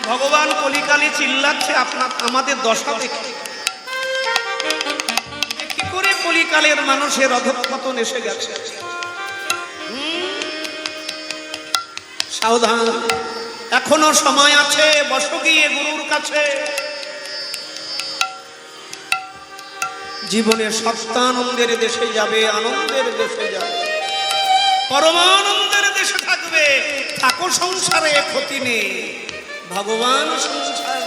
ভগবান কলিকালে চিল্লাচ্ছে আমাদের দশা দেখে। কি করে কলিকালের মানুষের অধঃপতন এসে গেছে। সাবধান, এখনো সময় আছে, বসো গিয়ে গুরুর কাছে। জীবনে সত্যানন্দের দেশে যাবে, আনন্দের দেশে যাবে, পরমানন্দের দেশে থাকবে। থাকো সংসারে, ক্ষতি নেই। ভগবান সংসার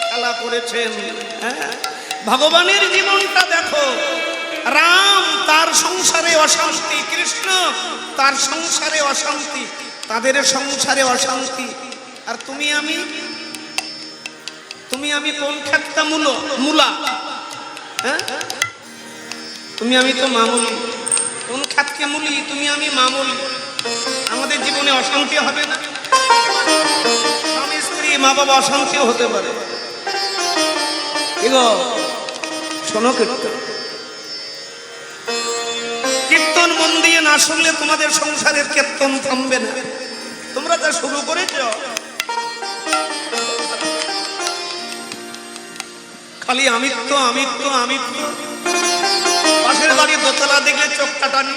খেলা করেছেন। ভগবানের জীবনটা দেখো। রাম তার সংসারে অশান্তি, কৃষ্ণ তার সংসারে অশান্তি, তাদের সংসারে অশান্তি। আর তুমি আমি কোন ক্ষেতটা মূলা? হ্যাঁ, তুমি আমি তো মামুলি। কোন খ্যাতকে মূলি? তুমি আমি মামুলি। আমাদের জীবনে অশান্তি হবে না? স্বামী স্ত্রী, মা বাবা অশান্তিও হতে পারে। শোনো, কীর্তন মন দিয়ে না শুনলে তোমাদের সংসারের কীর্তন থামবে না। তোমরা যা শুরু করেছ, খালি আমিত্ব আমিত্ব আমিত্ব। পাশের বাড়ির দোতলা দেখলে চোখ কাটানি।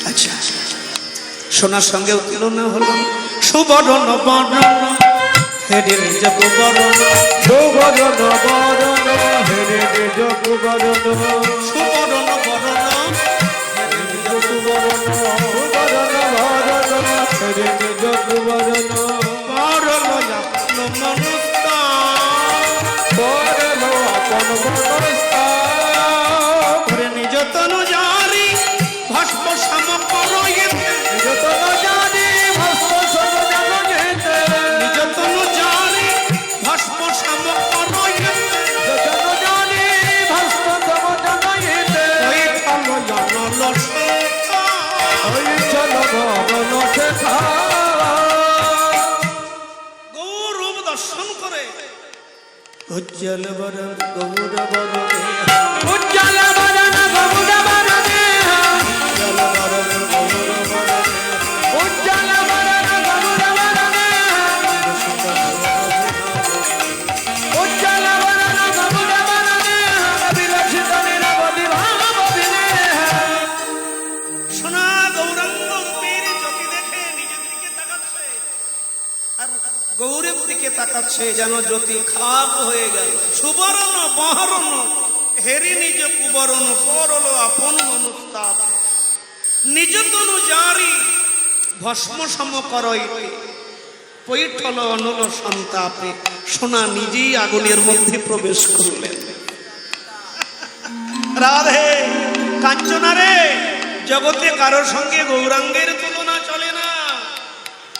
আচ্ছা, সোনার সঙ্গে তুলনা হলো সুবর্ণ বর্ণ হেরে নিজ বরণ, সুবর্ণ বরণ হেরে নিজ বরণ, সুবর্ণ বরণ হেরে নিজ বরণ, সুবর্ণ বরণ হেরে নিজ বরণ, বরণ আপন মনুষ্য, বরণ আপন মনুষ্য, করে নিজ তনু জারি ভস্ম সম করইতে, নিজ তনু জানি ভস্ম সম জানিতে, নিজ তনু জারি ভস্ম সম করইতে, নিজ তনু জানি ভস্ম সম জানিতে, ওই ফল জনল শেখা, ওই চল বরণ শেখা। গৌরূপ দর্শন করে উজ্জ্বল বরণ গৌর বরণ, উজ্জ্বল বরণ গৌর বরণে, উজ্জ্বল বরণ গৌর বরণ, উজ্জ্বল বরণ গৌর বরণে, উজ্জ্বল বরণ গৌর বরণে, বিলক্ষিত নিরবধি ভাব বিনে। সোনা গৌরাঙ্গ রূপের জ্যোতি দেখে নিজের দিকে তাকাচ্ছে, আর গৌরের দিকে তাকাচ্ছে যেন জ্যোতি খাপ হয়ে গেল। সুবর্ণ বহরণ হেরি নিজ কুবরণ, পরল আপন মনুস্তাপ, নিজ তনু জারি ভস্ম সম করইতে, পৈঠল অনল সন্তাপে। সোনা নিজেই আগুনের মধ্যে প্রবেশ করলেন। রাধে কাঞ্চনা রে, জগতে কারোর সঙ্গে গৌরাঙ্গের তুলনা চলে না।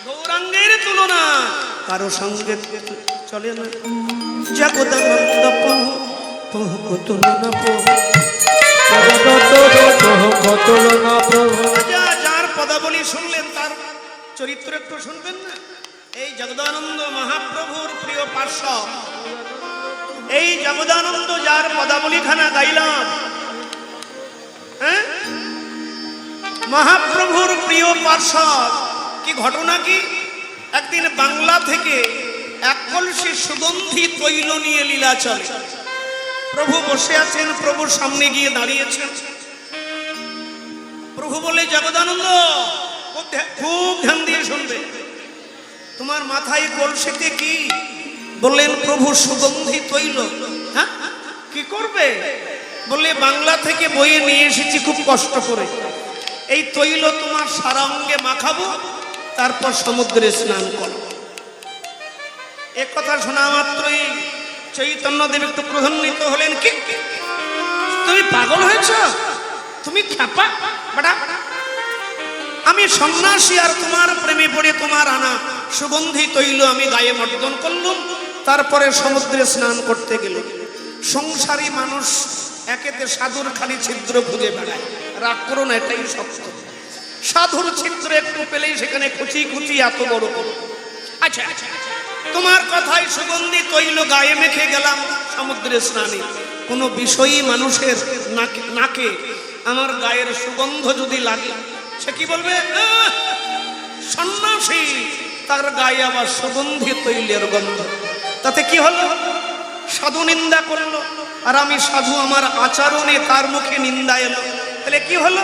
গৌরাঙ্গের তুলনা কারো সঙ্গে চলে না। জগদানন্দ প্রভু তুলনা প্রভু, তুলনা প্রভু। যার পদাবলী শুনলেন তার চরিত্র একটু শুনবেন না? এই জগদানন্দ মহাপ্রভুর প্রিয় পার্শ্ব, এই জগদানন্দ যার পদাবলীখানা গাইলাম, হ্যাঁ, মহাপ্রভুর প্রিয় পার্শ্বদ। কি ঘটনা কি? একদিন বাংলা থেকে এক কলসি সুগন্ধি তৈল নিয়ে লীলা চলে। প্রভু বসে আছেন, প্রভুর সামনে গিয়ে দাঁড়িয়েছেন। প্রভু বলে, জগদানন্দ খুব ধ্যান দিয়ে শুনবে, তোমার মাথায় কলসিতে কি? বললেন, প্রভু সুগন্ধি তৈল। হ্যাঁ, কি করবে? বললে, বাংলা থেকে বয়ে নিয়ে এসেছি খুব কষ্ট করে। এই তৈল তোমার সারা অঙ্গে মাখাবো, তারপর সমুদ্রে স্নান করো। এ কথা শোনা মাত্রই চৈতন্যদেব একটু ক্রোধান্বিত হলেন। কি তুমি পাগল হয়েছ? তুমি খ্যাপা বাড়া! আমি সন্ন্যাসী, আর তোমার প্রেমে পড়ে তোমার আনা সুগন্ধি তৈল আমি গায়ে মর্দন করলাম, তারপরে সমুদ্রে স্নান করতে গেল। সংসারী মানুষ একেতে সাধুর খালি ছিদ্র খুঁজে বেড়ায়। রাগ করো না, এটাই সত্য। সাধুর ছিদ্র একটু পেলেই সেখানে খুঁচি খুঁচি এত বড় করো। আচ্ছা, তোমার কথাই সুগন্ধি তৈল গায়ে মেখে গেলাম সমুদ্রে স্নানে। কোনো বিষয়ই মানুষের নাকে আমার গায়ের সুগন্ধ যদি লাগে, সে কি বলবে? সন্ন্যাসী, তার গায়ে আবার সুগন্ধি তৈলের গন্ধ। তাতে কি হলো? সাধু নিন্দা করলো, আর আমি সাধু, আমার আচরণে তার মুখে নিন্দা এলো। তাহলে কি হলো?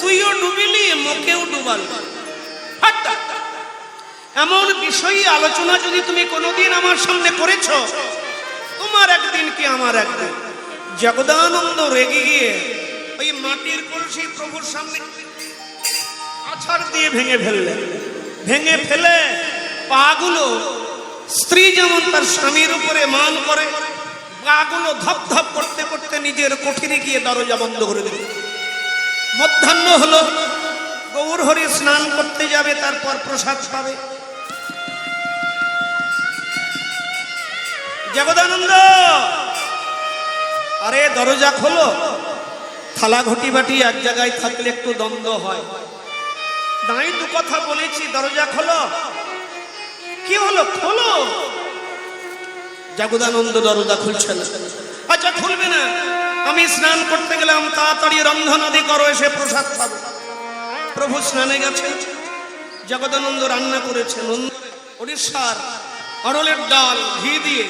তুইও ডুবিলি, মুখেও ডুবাল। এমন বিষয় আলোচনা যদি তুমি কোনোদিন আমার সামনে করেছ, তোমার একদিন কি আমার একদিন। জগদানন্দ রেগে গিয়ে ওই মাটির কলসি প্রভুর সামনে আছাড় দিয়ে ভেঙে ফেললেন। ভেঙে ফেলে পাগুলো, স্ত্রী যেমন তার স্বামীর উপরে মান করে, পাগুলো ধপ ধপ করতে করতে নিজের কুঠিরে গিয়ে দরজা বন্ধ করে দিল। মধ্যাহ্ন হলো, গৌর হরি স্নান করতে যাবে, তারপর প্রসাদ পাবে। জগদানন্দ, আরে দরজা খোলো। থালা ঘটি বাটি এক জায়গায় থাকলে একটু দ্বন্দ্ব হয়। দাঁড়ি দু কথা বলেছি, দরজা খোলো। কি হলো? খোলো। জগদানন্দ দরজা খুলছে না। আচ্ছা খুলবে না, আমি স্নান করতে গেলাম, তাড়াতাড়ি রন্ধনাদি করো, এসে প্রসাদ খাবো। প্রভু স্নানে গেছে, জগদানন্দ রান্না করেছেন ওড়িশার অরলের ডাল ঘি দিয়ে।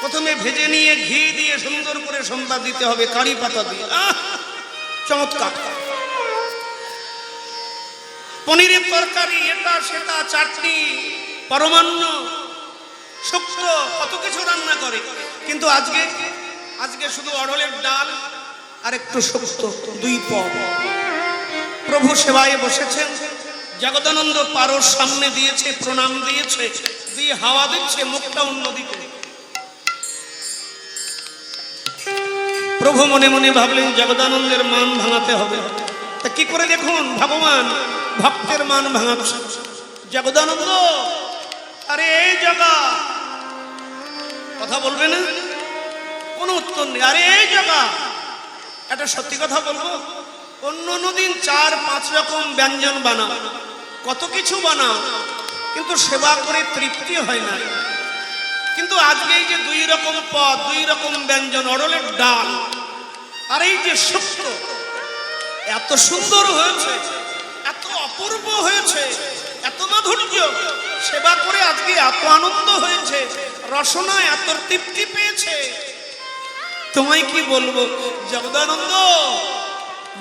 প্রথমে ভেজে নিয়ে ঘি দিয়ে সুন্দর করে সম্বাদ দিতে হবে, কারি পাতা দিয়ে। চমৎকার। পনিরের তরকারি, এটা সেটা, চাটনি, পরমান্ন, শুক্তো, কত কিছু রান্না করে। কিন্তু আজকে শুধু অরলের ডাল আর একটু শুক্তো, দুই পদ। প্রভু সেবায় বসেছেন। জগদানন্দ পারোর সামনে দিয়েছে, প্রণাম দিয়েছে, দিয়ে হাওয়া দিচ্ছে, মুখটা অন্যদিকে। প্রভু মনে মনে ভাবলেন জগদানন্দের মান ভাঙাতে হবে। তা কি করে? দেখুন, ভগবান ভক্তের মান ভাঙাচ্ছে। জগদানন্দ, আরে এই জায়গা, কথা বলবে না? কোনো উত্তর নেই। আরে এই জায়গা, একটা সত্যি কথা বলবো, অন্য দিন 4-5 রকম ব্যঞ্জন বানাও, কত কিছু বানাও, কিন্তু সেবা করে তৃপ্তি হয় না। কিন্তু আজকে এই যে 2 রকম পদ, 2 রকম ব্যঞ্জন, অরলের ডাল আর এই যে শুক্তো, এত সুন্দর হয়েছে, এত অপূর্ব হয়েছে, এত মাধুর্য, সেবা করে আজকে এত আনন্দ হয়েছে, রসনা এত তৃপ্তি পেয়েছে। তোমায় কি বলবো জগদানন্দ?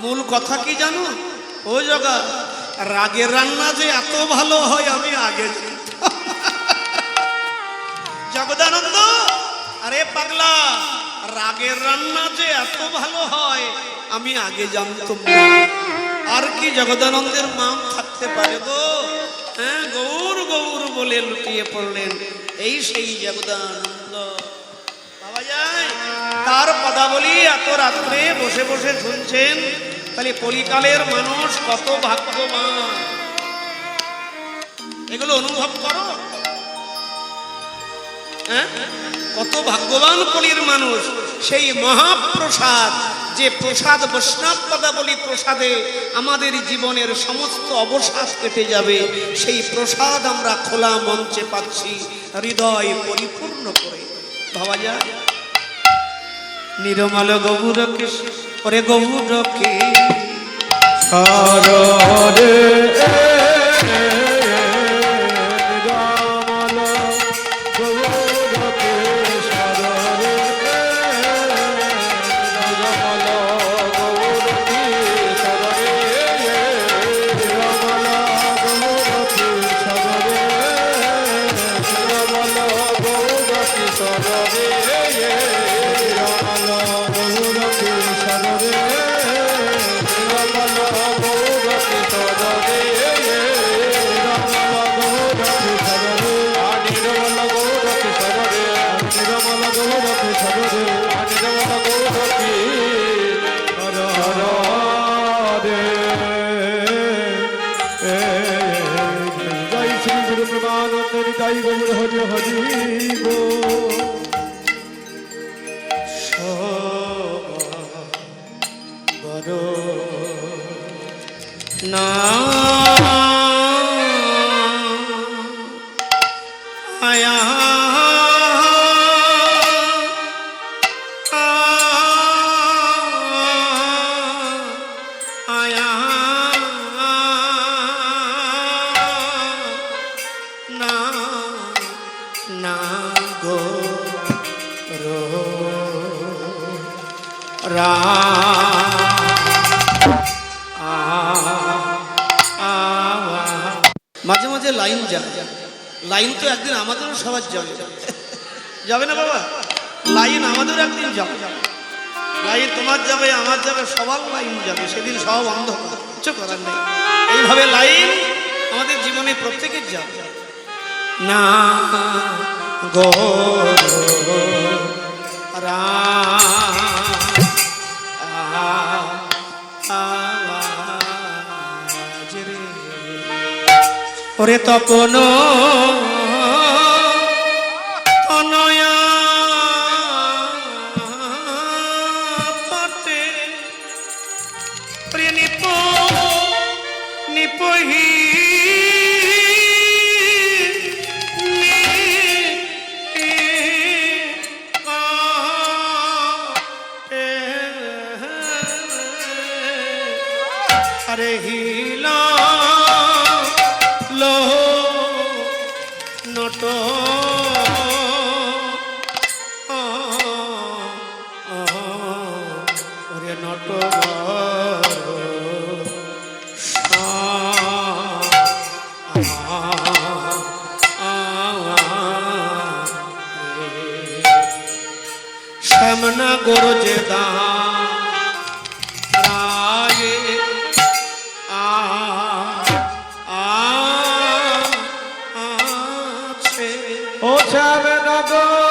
মূল কথা কি জানো? ও জগা, রাগের রান্না যে এত ভালো হয় আমি আগে জগদানন্দ, আরে পাগলা, রাগের রান্না যে এত ভালো হয় আমি আগে জানতাম না। আর কি জগদানন্দের মাম থাকতে পারে গো? হ্যাঁ, গৌর গৌর বলে লুটিয়ে পড়লেন। এই সেই জগদানন্দ পাওয়া যায়। তার পদাবলী এত রাত্রে বসে বসে শুনছেন, তাহলে কলিকালের মানুষ কত ভাগ্যবান, এগুলো অনুভব করো। হ্যাঁ, কত ভাগ্যবান কলির মানুষ। সেই মহাপ্রসাদ, যে প্রসাদ বৈষ্ণব পদাবলী প্রসাদে আমাদের জীবনের সমস্ত অবসাদ কেটে যাবে, সেই প্রসাদ আমরা খোলা মঞ্চে পাচ্ছি, হৃদয় পরিপূর্ণ করে। ভাবা যায় নিরমল গৌরকে, ওরে গৌরকে সারে জয় গৌর হরি হরি গো। বড় না আয়া আয়া মাঝে মাঝে লাইন যায়, লাইন তো একদিন আমাদেরও সবার যাবে, যাবে না বাবা? লাইন আমাদের একদিন যাবে, লাইন তোমার যাবে, আমার যাবে, সবার লাইন যাবে, সেদিন সব অন্ধকার, কিছু করার নেই। এইভাবে লাইন আমাদের জীবনে প্রত্যেকের যাবে না গো ওরে তপন অনয়া পটে প্রিয় নিপহি আরে হিলা লো নট ওরে নট শ্যামনা গরজে দা ও শ্যামনগর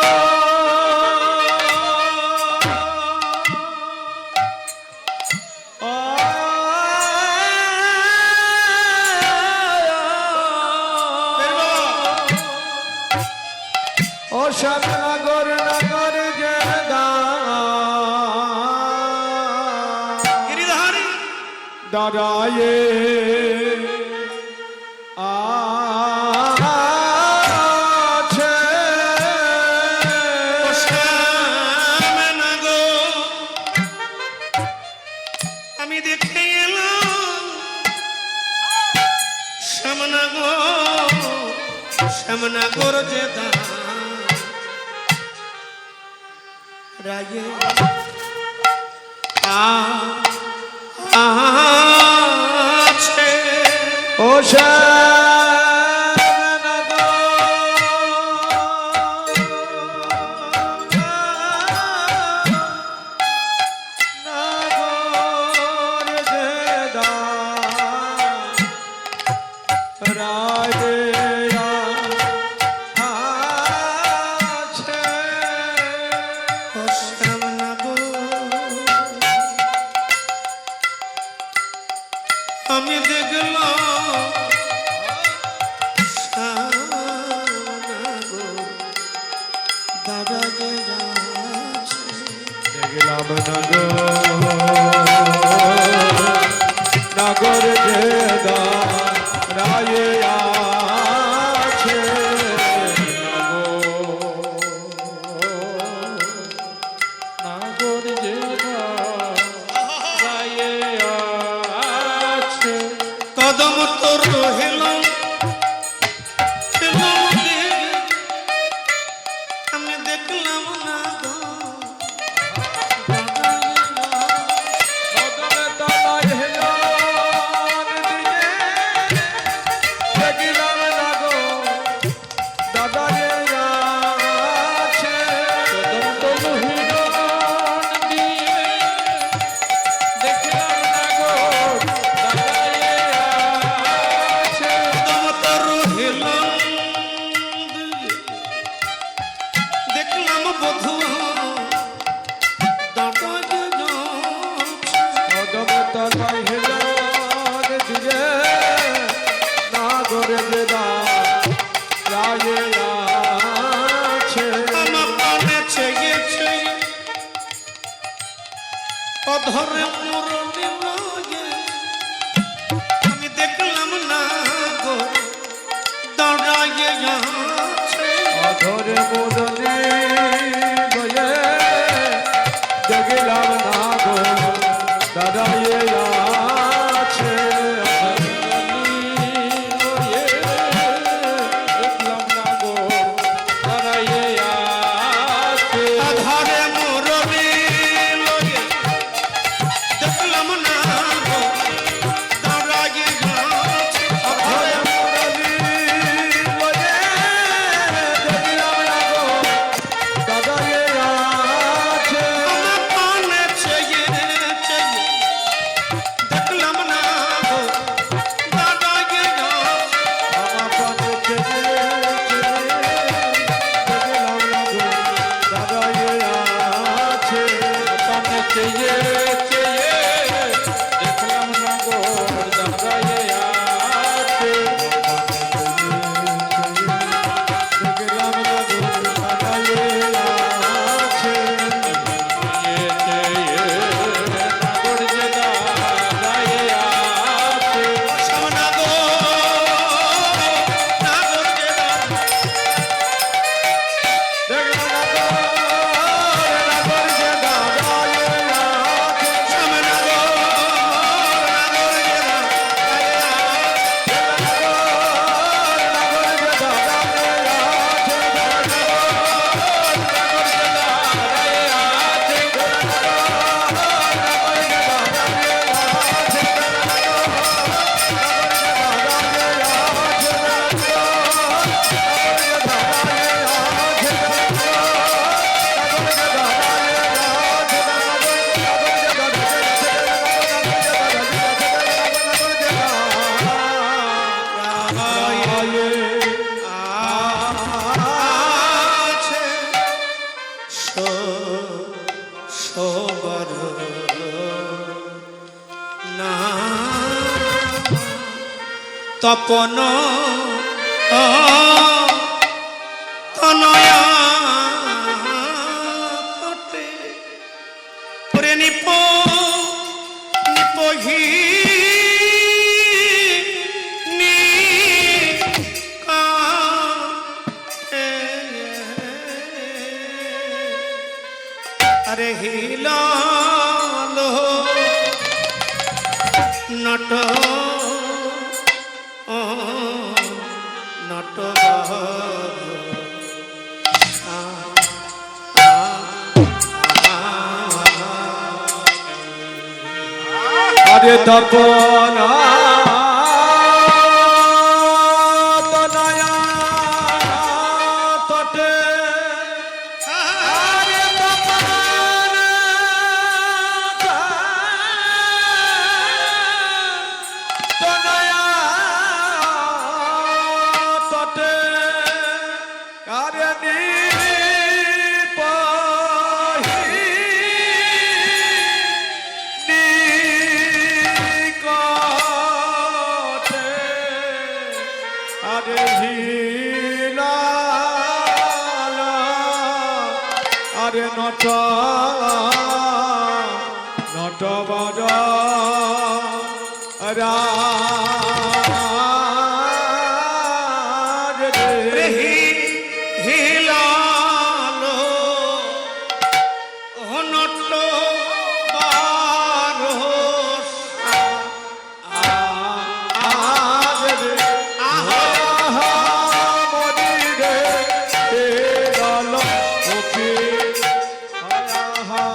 ও শ্যামনগর নগর যে গিরিধারী দাঁড়ায়ে আমি দেখে এলাম শ্যামনগর যে রায়ে আছে ও আমি দেখলাম দাদা যে দেখলাম নগর যে রায়ে আছে নগর যে রায়ে আছে কদম তোর রহিলাম আমি দেখলাম না গো দেখলাম বধু আমার প্রাণে ছেগেছে অধরে মুরলি লাগে আমি দেখলাম না গো দাঁড়াইয়ে আছে ধরে মোদনে গয়ে দেখলাম না গো দাঁড়াইয়ে তপন তনয়া পটে পরে নিপ নিপহি আরে হিলালো নট নট আরে তপনা তনয়া তটে আরে তপনা তনয়া তটে আরে আরে নট নট বড় রাজ রে হিলালো নট বারো আজ রে আহা মনি রে হে গল ওকে আহা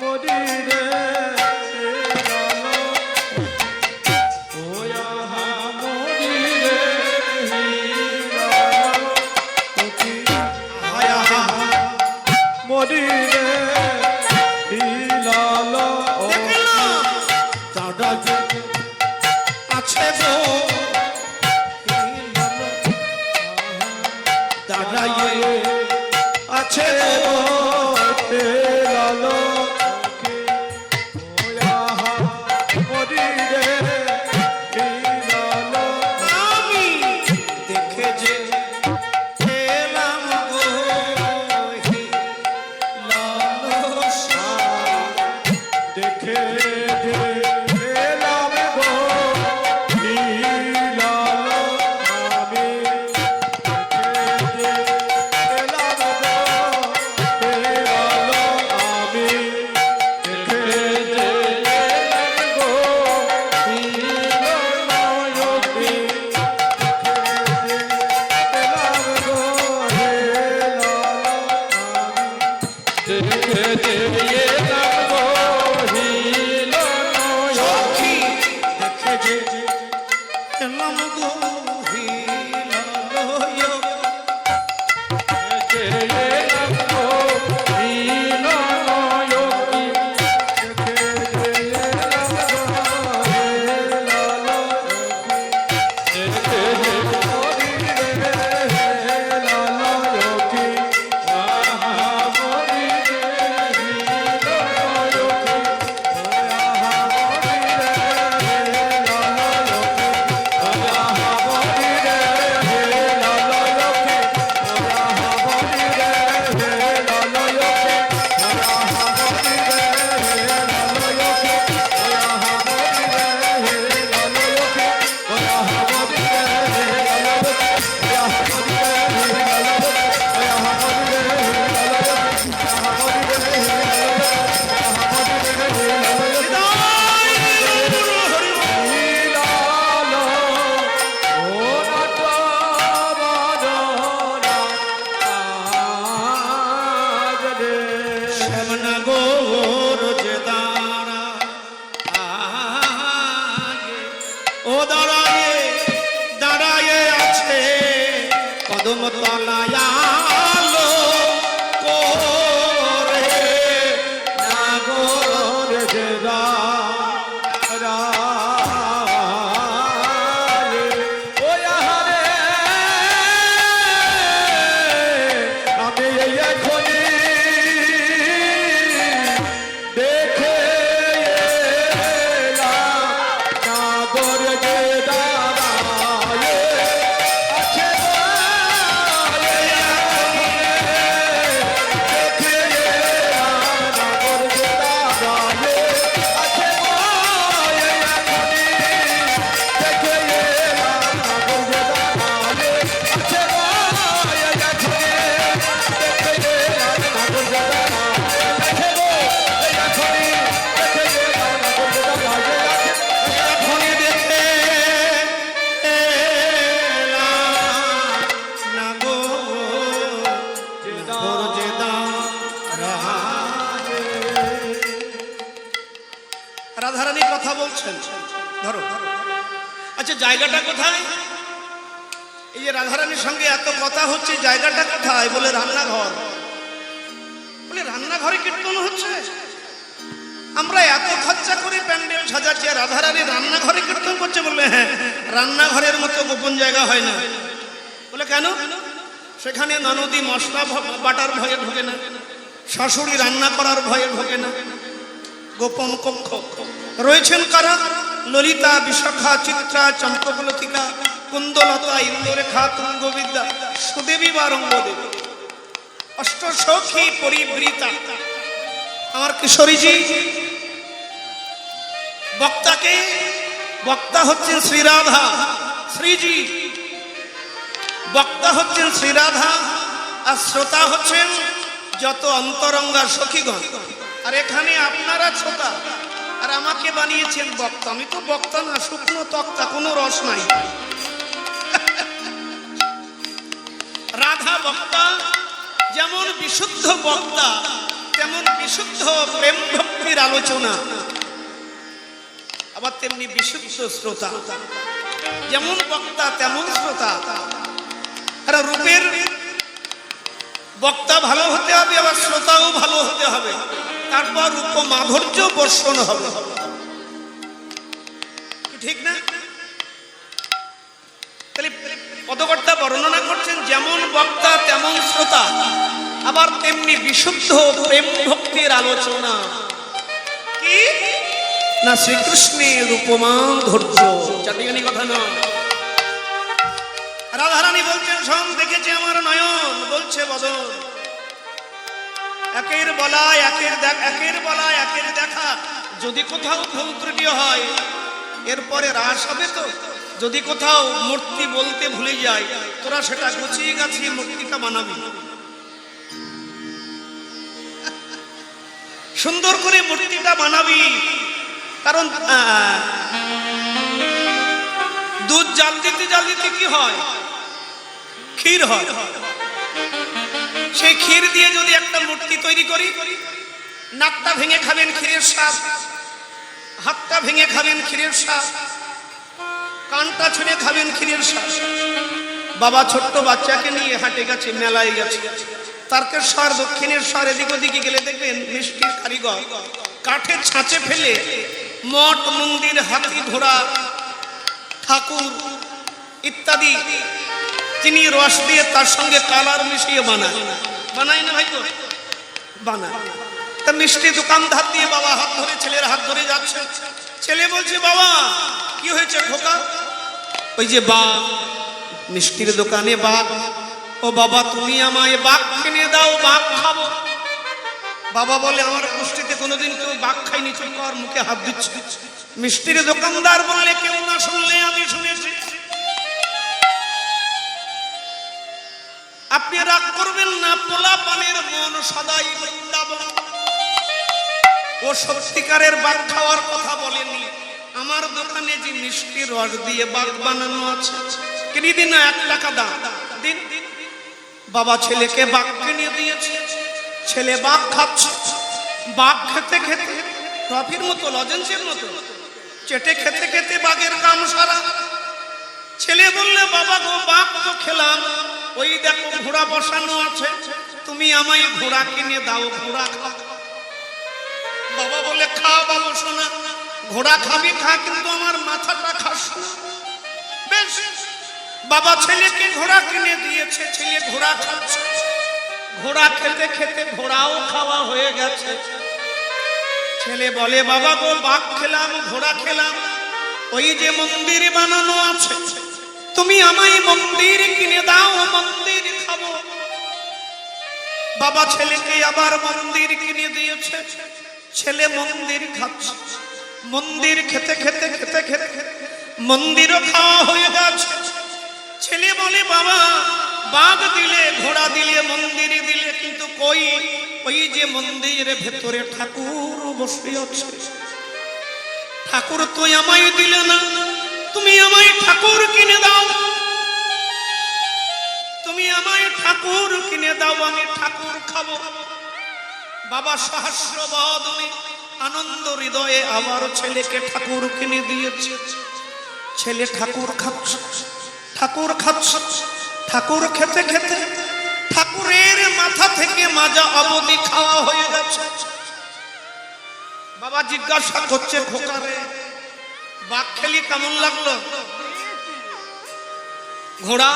মনি রে হে গল ওয়া মনি রে হে গল ওকে আহা মনি রে হিলাল ও দাদা আছে গো দাদা আছে গো হিলাল ওকে ওয়া মনি রে হিলাল আমি দেখে যে এলাম গো লালসা দেখে যে এলাম গো হিলাল আমি দেখে যে এলাম গো হিলাল আমি দেখে যে এলাম গো হিলাল আমি এলাম গো হিলাল আমি দেখে যে এলাম গো হিলাল সখী দেখে যে এলাম গো হিলালয় কদম তলায়ালো করে নাগর জেরা রায়ে ওয়া হারে আমি এখনি দেখে এলাম ধরো। আচ্ছা, জায়গাটা কোথায়? এই যে রাধারানীর সঙ্গে এত কথা হচ্ছে, জায়গাটা কোথায়? বলে রান্নাঘর। বলে রান্নাঘরে কীর্তন হচ্ছে? আমরা এত খরচা করে প্যান্ডেল সাজাচ্ছি, আর রাধারানী রান্নাঘরে কীর্তন করছে? বললে হ্যাঁ, রান্নাঘরের মতো গোপন জায়গা হয় না। বলে কেন? সেখানে ননদি মশলা বাটার ভয়ে ঢোকে না, শাশুড়ি রান্না করার ভয়ে ঢোকে না। গোপন কক্ষ রয়েছেন কারা? ললিতা, বিশাখা, চিত্রা, চম্পকলতিকা, কুন্দলতা, ইন্দ্ররেখা, তুঙ্গবিদ্যা, সুদেবী বা রঙ্গদেবী, অষ্টসখী পরিবৃতা। আমার কিশোরীজি বক্তাকে, বক্তা হচ্ছেন শ্রীরাধা, শ্রীজি বক্তা হচ্ছেন শ্রীরাধা, আর শ্রোতা হচ্ছেন যত অন্তরঙ্গা সখীগণ। আর এখানে আপনারা শ্রোতা, আর আমাকে বানিয়েছেন বক্তা। আমি তো বক্তা না, শুকনো তক্তা, কোনো রস নাই। রাধা বক্তা, যেমন বিশুদ্ধ বক্তা তেমন বিশুদ্ধ প্রেম ভক্তির আলোচনা, আবার তেমনি বিশুদ্ধ শ্রোতা। যেমন বক্তা তেমন শ্রোতা। আর রূপের বক্তা ভালো হতে হবে, আবার শ্রোতাও ভালো হতে হবে, তারপর রূপ মাধুর্য বর্ষণ হবে। ঠিক না? তাহলে পদকর্তা বর্ণনা করছেন যেমন বক্তা তেমন শ্রোতা, আবার তেমনি বিশুদ্ধ প্রেম ভক্তির আলোচনা। কি না? শ্রীকৃষ্ণের রূপমাধুর্য, চাটিখানি কথা না। রাধারানী বলছেন সব দেখেছে আমার নয়ন, বলছে বদন। একের বলায় একের একের বলায় একের দেখা। যদি কোথাও ভুল ত্রুটি হয় এরপরে রাস হবে তো। যদি কোথাও মূর্তি বলতে ভুলে যায়, তোরা সেটা গুছিয়ে গাছিয়ে মূর্তিটা বানাবি, সুন্দর করে মূর্তিটা বানাবি। কারণ দুধ জাল দিতে জাল দিতে কি হয়? ক্ষীর হয়। সেই ক্ষীর দিয়ে যদি একটা মূর্তি তৈরি করি, নাকটা ভেঙে খাবেন ক্ষীরের স্বাদ, হাতটা ভেঙে খাবেন ক্ষীরের স্বাদ, কানটা ছুঁড়ে খাবেন ক্ষীরের স্বাদ। বাবা ছোট্ট বাচ্চাকে নিয়ে হাটে গেছে, মেলায় গেছে, তারকেশ্বর, দক্ষিণেশ্বর, এদিক ওদিকে গেলে দেখবেন মিষ্টির কারিগর কাঠের ছাঁচে ফেলে মঠ, মন্দির, হাতি, ঘোড়া, ঠাকুর ইত্যাদি চিনি রস দিয়ে তার সঙ্গে কালার মিশিয়ে বানায়। বানায় না হয়তো? বানায়। তা মিষ্টি দোকানদার দিয়ে বাবা হাত ধরে, ছেলের হাত ধরে যাচ্ছে। ছেলে বলছে, বাবা কি হয়েছে খোকা? ওই যে বাঘ, মিষ্টির দোকানে বাঘ। ও বাবা, তুমি আমায় বাঘ কিনে দাও, বাঘ খাবো। বাবা বলে, আমার গোষ্ঠীতে কোনোদিন কেউ বাঘ খাইনি, চুপ কর, মুখে হাত দিচ্ছে। মিষ্টির দোকানদার বললে, কেউ না শুনলে আমি শুনেছি। আপনি রাগ করবেন না, পোলা পানের মন সদাই বৃন্দাবন। ও সত্যিকারের বাঘ খাওয়ার কথা বলেনি। আমার দোকানে যে মিষ্টি রস দিয়ে বাঘ বানানো আছে, কিনে দিন না, 1 টাকা দাম দিন। বাবা ছেলেকে বাঘ কিনে দিয়েছে, ছেলে বাঘ খাচ্ছে। বাঘ খেতে খেতে ট্রফির মতো, লজেন্সের মতো চেটে খেতে খেতে বাঘের কাম সারা। ছেলে বললে, বাবা গো, বাঘ তো খেলাম, ওই দেখো ঘোড়া বসানো আছে, তুমি আমায় ঘোড়া কিনে দাও, ঘোড়া খা। বাবা বলে, খা বাবু শোনা, ঘোড়া খাবি খা, কিন্তু আমার মাথাটা খাস না। বেশ, বাবা ছেলেকে ঘোড়া কিনে দিয়েছে, ছেলে ঘোড়া খাচ্ছে। ঘোড়া খেতে খেতে ঘোড়াও খাওয়া হয়ে গেছে। ছেলে বলে, বাবা গো, বাঘ খেলাম, ঘোড়া খেলাম, ওই যে মন্দির বানানো আছে, তুমি আমায় মন্দির কিনে দাও, মন্দির খাবো। বাবা ছেলেকে আবার মন্দির কিনে দিয়েছে, ছেলে মন্দির খাচ্ছে। মন্দির খেতে খেতে খেতে খেতে মন্দিরও খাওয়া হয়ে গেছে। ছেলে বলে, বাবা বাঘ দিলে, ঘোড়া দিলে, মন্দির দিলে, কিন্তু কই ওই যে মন্দিরের ভেতরে ঠাকুর বসে আছে, ঠাকুর তো আমায় দিলে না, তুমি আমায় ঠাকুর কিনে দাও, তুমি আমায় ঠাকুর কিনে দাও, আমি ঠাকুর খাবো। বাবা সহস্র বদনে আনন্দ হৃদয়ে আবার ছেলেকে ঠাকুর কিনে দিয়েছে। ছেলে ঠাকুর খাচ্ছে, ঠাকুর খাচ্ছে, ঠাকুর খেতে খেতে ঠাকুরের মাথা থেকে মাজা অবধি খাওয়া হয়ে গেছে। বাবা জিজ্ঞাসা করছে, খোকারে বাঘ খেলি কেমন লাগলো? ঘোড়া,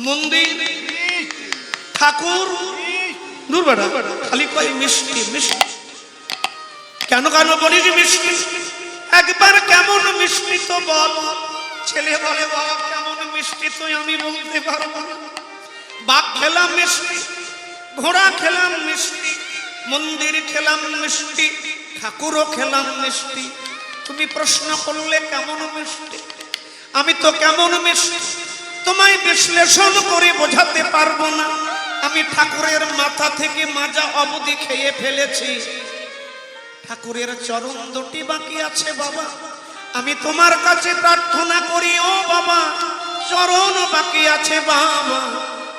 মন্দির, ঠাকুর, দূর বেটা, খালি কয় মিষ্টি মিষ্টি। কেন কেন বলিস মিষ্টি? একবার কেমন মিষ্টি তো বল। ছেলে বলে, বাবা কেমন মিষ্টি তো আমি বলতে পারবো না। বাঘ খেলাম মিষ্টি, ঘোড়া খেলাম মিষ্টি, মন্দির খেলাম মিষ্টি, ঠাকুরও খেলাম মিষ্টি। তুমি প্রশ্ন করলে কেমন মিষ্টি, আমি তো কেমন মিষ্টি তোমায় বিশ্লেষণ করে বোঝাতে পারবো না। আমি ঠাকুরের মাথা থেকে মাজা অবধি খেয়ে ফেলেছি। ঠাকুরের চরণ দুটি বাকি আছে বাবা, আমি তোমার কাছে প্রার্থনা করি ও বাবা, চরণ বাকি আছে বাবা,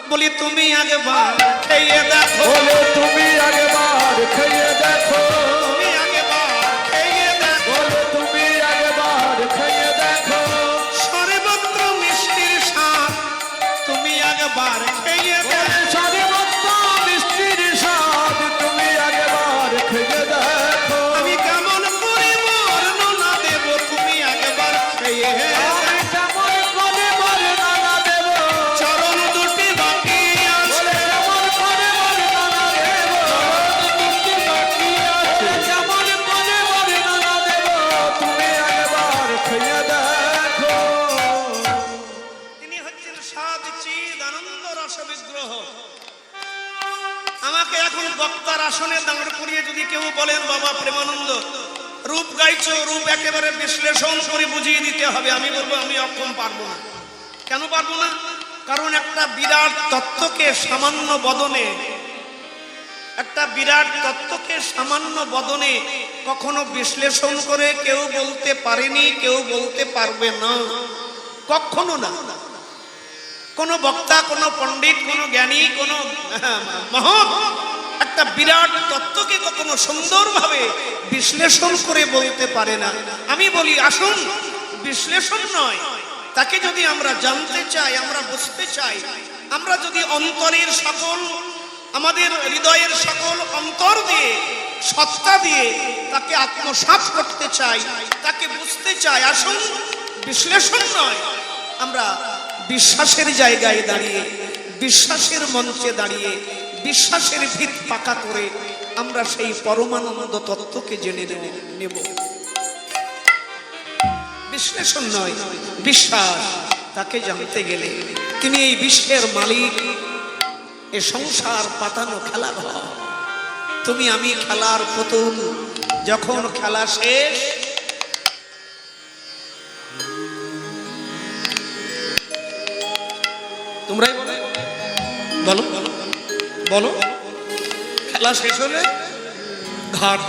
বলি তুমি একবার খেয়ে দেখো, তুমি একবার খেয়ে দেখো, তুমি একবার খেয়ে দেখো, তুমি একবার খেয়ে দেখো, সর্বত্র মিষ্টির স্বাদ, তুমি একবার খেয়ে দেখো, সর্বত্র মিষ্টির স্বাদ, তুমি একবার খেয়ে দেখো। আমি কেমন করে বর্ণনা দেব, তুমি একবার খেয়ে আমি কেমন করে বর্ণনা দেব, চরণ দুটি বাকি আছে, কেমন করে বর্ণনা দেব, দুটি বাকি আছে, কেমন করে বর্ণনা দেব, তুমি একবার খেয়ে দেখো। তিনি হচ্ছেন সাত চিদ আনন্দ রস বিগ্রহ। আমাকে এখন বক্তার আসনে দাঁড় করিয়ে যদি কেউ বলেন, বাবা প্রেমানন্দ রূপ গাইছো, রূপ একেবারে বিশ্লেষণ করে বুঝিয়ে দিতে হবে, আমি বলবো আমি অক্ষম, পারবো না। কেন পারবো না? কারণ একটা বিরাট তত্ত্বকে সামান্য বদনে, একটা বিরাট তত্ত্বকে সামান্য বদনে কখনো বিশ্লেষণ করে কেউ বলতে পারেনি, কেউ বলতে পারবে না, কখনো না। কোন বক্তা, কোন পণ্ডিত, কোন জ্ঞানী, কোন মহৎ একটা বিরাট তত্ত্বকে কখনো সুন্দরভাবে বিশ্লেষণ করে বলতে পারে না। আমি বলি আসুন, বিশ্লেষণ নয়, তাকে যদি আমরা জানতে চাই, আমরা বুঝতে চাই, আমরা যদি অন্তরের সকল, আমাদের হৃদয়ের সকল অন্তর দিয়ে, সত্তা দিয়ে তাকে আত্মসাৎ করতে চাই, তাকে বুঝতে চাই, আসুন বিশ্লেষণ নয়, আমরা বিশ্বাসের জায়গায় দাঁড়িয়ে, বিশ্বাসের মঞ্চে দাঁড়িয়ে, বিশ্বাসের ভিত পাকা করে আমরা সেই পরমানন্দ তত্ত্বকে জেনে নেব। বিশ্লেষণ নয়, বিশ্বাস। তাকে জানতে গেলে তিনি এই বিশ্বের মালিক, এ সংসার পাতানো খেলাঘর, তুমি আমি খেলার পুতুল। যখন খেলা শেষ, তোমরাই বলো, বলো বলো, খেলা শেষ হলে ঘাট,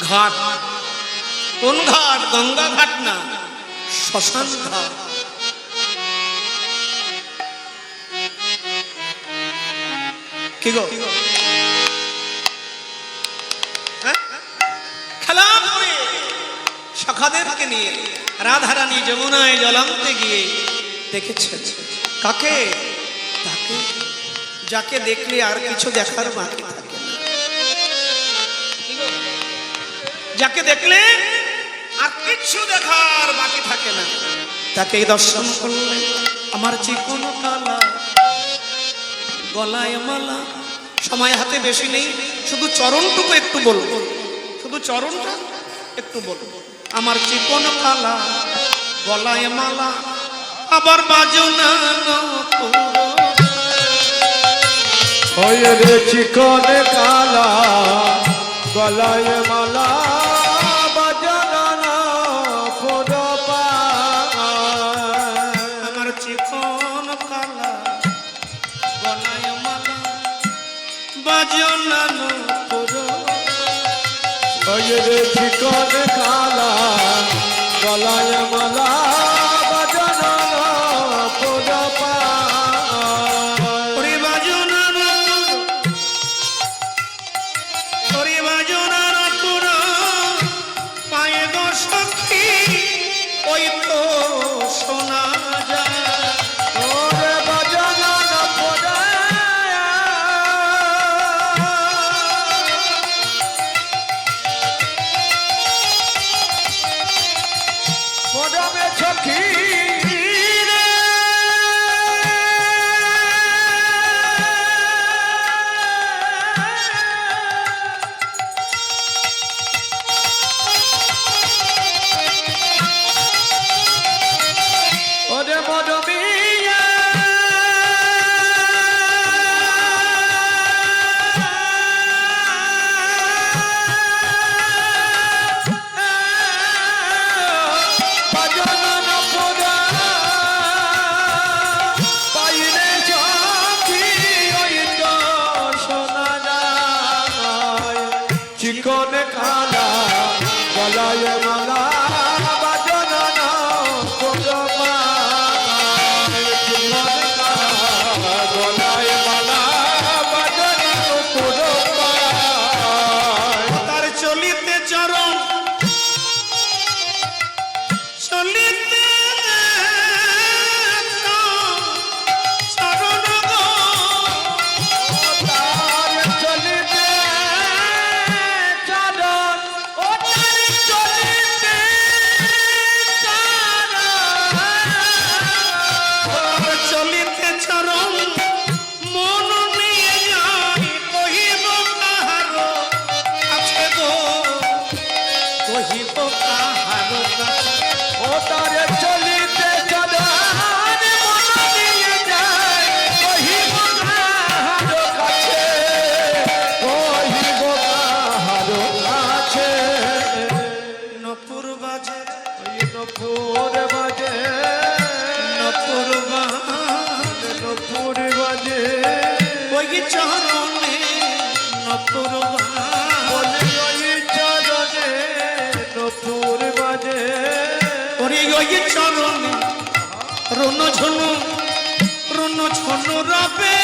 ঘাট কোন ঘাট? গঙ্গা ঘাট না, শ্মশান ঘাট। কি গো, হ্যাঁ? খেলা করে সখাদেরকে নিয়ে রাধারানী যমুনায় জলান্তে গিয়ে দেখেছে কাকে? তাকে যাকে দেখলে আর কিছু দেখার বাকি থাকে না, যাকে দেখলে আর কিছু দেখার বাকি থাকে না, তাকে দর্শন করলে আমার চিকন কালা, গলায় মালা। সময় হাতে বেশি নেই, শুধু চরণটুকু একটু বলবো, শুধু চরণটা একটু বলবো। আমার চিকন কালা, গলায় মালা, আবার বাজনা ওরে চিকন কালা, গলায় মালা, বাজনা পুরপা। আমার চিকন কালা, গলায় মালা, বাজনা ওরে চিকন কালা, গলায় মালা, বাজনা পুরপা। ওরে বাজনা সখী ওই তো শোনা যায় ওরে বাজানো পড়ে পড়াবে সখী রে ওরে মরমিয়া বাজানো না পড়া পাইলে সখী ওই তো শোনা যায় চিকন কালা গলায় মালা বাজানো না পড়া চিকন কালা গলায় মালা বাজানো পড়া তার চলিতে চরণ চলিতে চরণ গো তার চলিতে চারণ ও তার চলিতে চারণ চলিতে চরণ মন নিয়ে যাই কহিব কাহার আছে গো কহিব কাহার কাছে ও তার চলিতে চারণ মন নিয়ে যায় কহিব কাহার কাছে কহিব কাহার কাছে নপুর বাজে ওই নপুর বাজে নপুর বাজে নপুর বাজে ওই চরণে নপুর বাজে বলে ওই চরণে নপুর বাজে ওরে ওই চরণে রণ ঝনু রাবে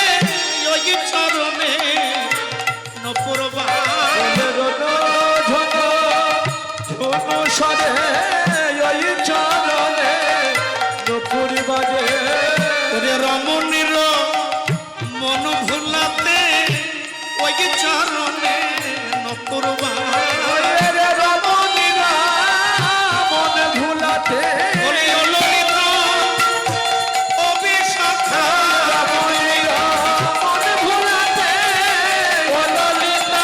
ওই চরণে নপুর বাজে ঝুনু সরে ওই চরণে নপুর বাজে ওরে রমণীর মন ভুলাতে ওই চরণে নপুর বাজে রে রমণীরা মন ভুলাতে ওরে ললিতা অবিশাখা রমণীরা মন ভুলাতে ও ললিতা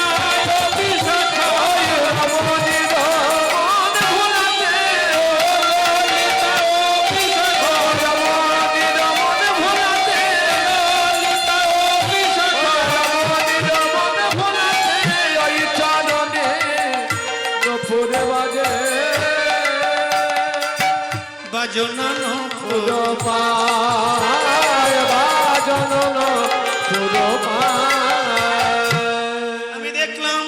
অভিশাখা রমণীরা মন ভুলাতে ও ললিতা অভিশাখা রমণীরা মন ভুলাতে ললিতা অভিশাখা রমণীরা মন ভুলাতে ওই চরণে নপুর বাজে বাজনা নপুর পুরপায় বাজনন পুরপায় আমি দেখলাম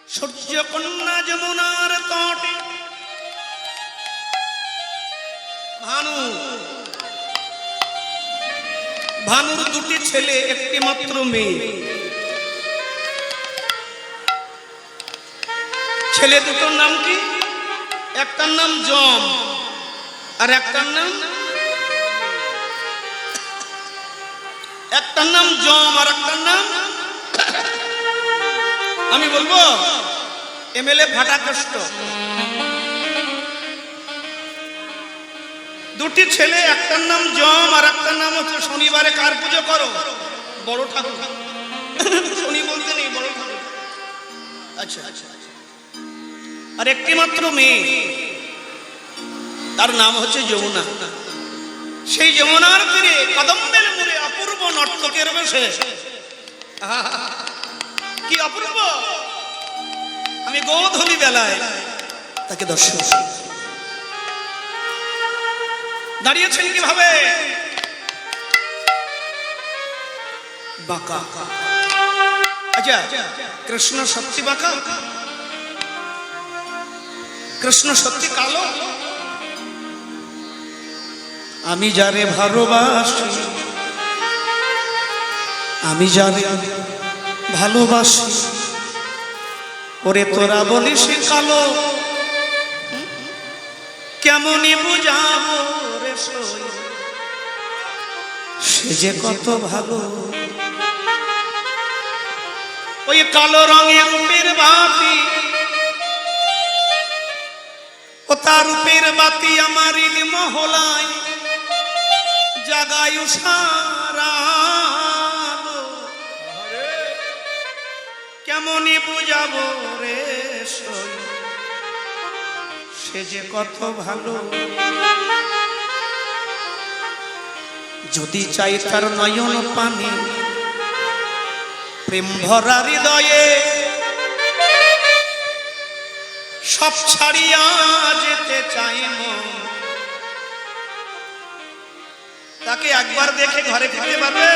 সূর্য কন্যা যমুনার তটে ভানুর দুটি ছেলে একটি মাত্র মেয়ে ছেলে দুটোর নাম কি একটার নাম যম আর একটার নাম যম আর একটার নাম আমি বলবো এমএলএ ফাটাকষ্ট দুটি ছেলে একটার নাম যম আর একটার নাম হচ্ছে শনিবারে কার পুজো করো বড় ঠাকুর শনি বলতে নেই বড় ঠাকুর আচ্ছা আচ্ছা আর একটি মাত্র মেয়ে তার নাম হচ্ছে যমুনা সেই যমুনার তীরে কদম্বের মুড়ে অপূর্ব নর্তকের বেশে কি অপূর্ব আমি গোধূলি বেলায় তাকে দর্শন দাঁড়িয়েছেন কিভাবে বাঁকা আচ্ছা কৃষ্ণ সত্যি বাঁকা কৃষ্ণ সত্যি কালো আমি যারে ভালোবাসি আমি যারে ভালোবাসি ওরে তোরা বলিস কালো কেমনই বুঝাবো রে সই, সে যে কত ভালো। ওই কালো রঙের রূপের বাতি, ও তার রূপের বাতি আমার ঈদ মহলায় জাগায় সারা আলো। কেমনই বুঝাবো রে সই, সে যে কত ভালো। যদি চাই তার নয়ন পানি প্রেম ভরা হৃদয়ে, সব ছাড়িয়া যেতে চাই মন। তাকে একবার দেখে ঘরে ফিরে পাবে?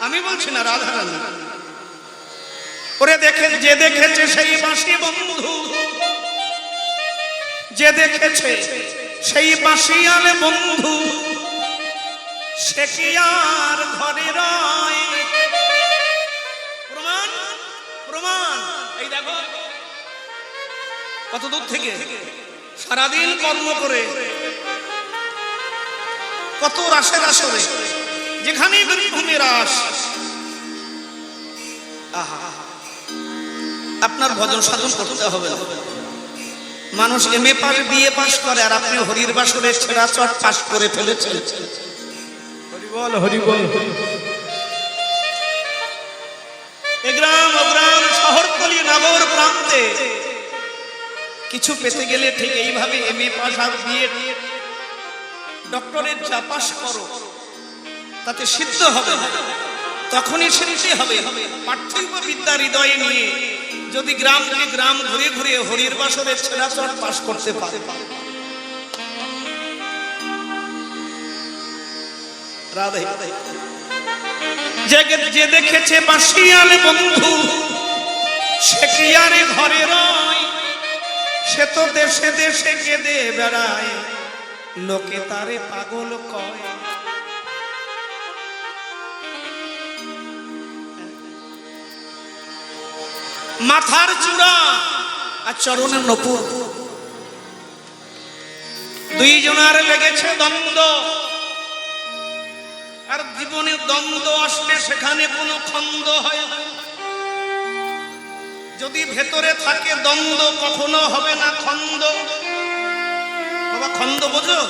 আমি বলছি না, রাধা রানী। ওরে দেখে, যে দেখেছে সেই বাঁশি বন্ধু, যে দেখেছে সেই বাঁশি আলে বন্ধু, সে কি আর ঘরে রয়? প্রমাণ প্রমাণ, এই দেখো কত দূর থেকে সারাদিন কর্ম করে, কত রাসের আসরে, যেখানে বীরভূমি রাস। আহা, আপনার ভজন সাধন করতে হবে না। মানুষ এমএ পাস বিএ পাস করে, আর আপনি হরির বাসরে ছেঁড়া চট পাস করে ফেলেছেন। হরিবল হরিবল। এ গ্রাম ও গ্রাম, শহরতলি নগর প্রান্তে কিছু পেতে গেলে ঠিক এইভাবে এমএ পাস আর বিএ ডক্টরেট যা পাস করো, তাতে সিদ্ধ হবে, তখনই সিদ্ধি হবে। পার্থিব বিদ্যা হৃদয়ে নিয়ে যদি গ্রামকে গ্রাম ঘুরে ঘুরে হরির বাসরে ছেঁড়া চট পাস করতে পারে। রাধে, যে দেখেছে বাঁশিয়াল বন্ধু, সে কি আরে ঘরে রয়? সে তো দেশে দেশে কেঁদে বেড়ায়, লোকে তারে পাগল কয়। মাথার চূড়া আর চরণের নপুর, দুইজনার লেগেছে দ্বন্দ্ব। আর জীবনে দ্বন্দ্ব আসলে সেখানে কোনো খন্দ হয় না। যদি ভেতরে থাকে দ্বন্দ্ব, কখনো হবে না খন্দ। বাবা, খন্দ বোঝো?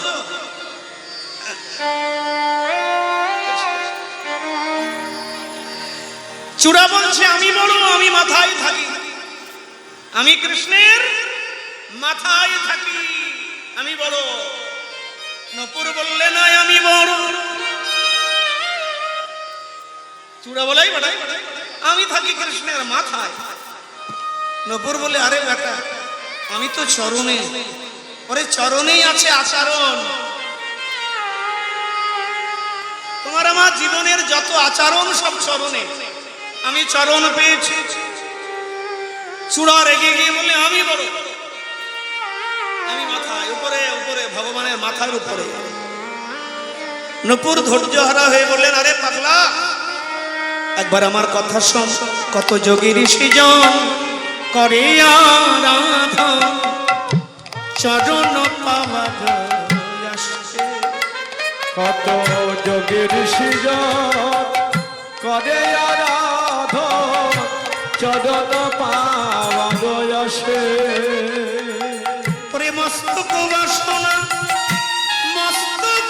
চূড়া বলছে আমি বড়, আমি মাথায় থাকি, আমি কৃষ্ণের মাথায় থাকি, আমি বড়। নপুর বললে নয় আমি বড়, চূড়া বলাই বড়াই, আমি থাকি কৃষ্ণের মাথায়। নপুর বলে আরে বেটা, আমি তো চরণে। ওরে চরণেই আছে আচরণ। তোমার আমার জীবনের যত আচরণ সব চরণে। আমি চরণ পেয়েছি। চূড়া রেগে গিয়ে বলে আমি বড়, আমি মাথায় উপরে উপরে, ভগবানের মাথার উপরে। নপুর ধৈর্য হারা হয়ে বললেন আরে পাগলা, একবার আমার কথা শোন। কত যোগী ঋষিজন করে আরাধন, চরণ পাওয়া আসছে। কত যোগী ঋষিজন করে আরাধন, চরণ পাওয়ার আসে। পরে মস্তক বাসনা, মস্তক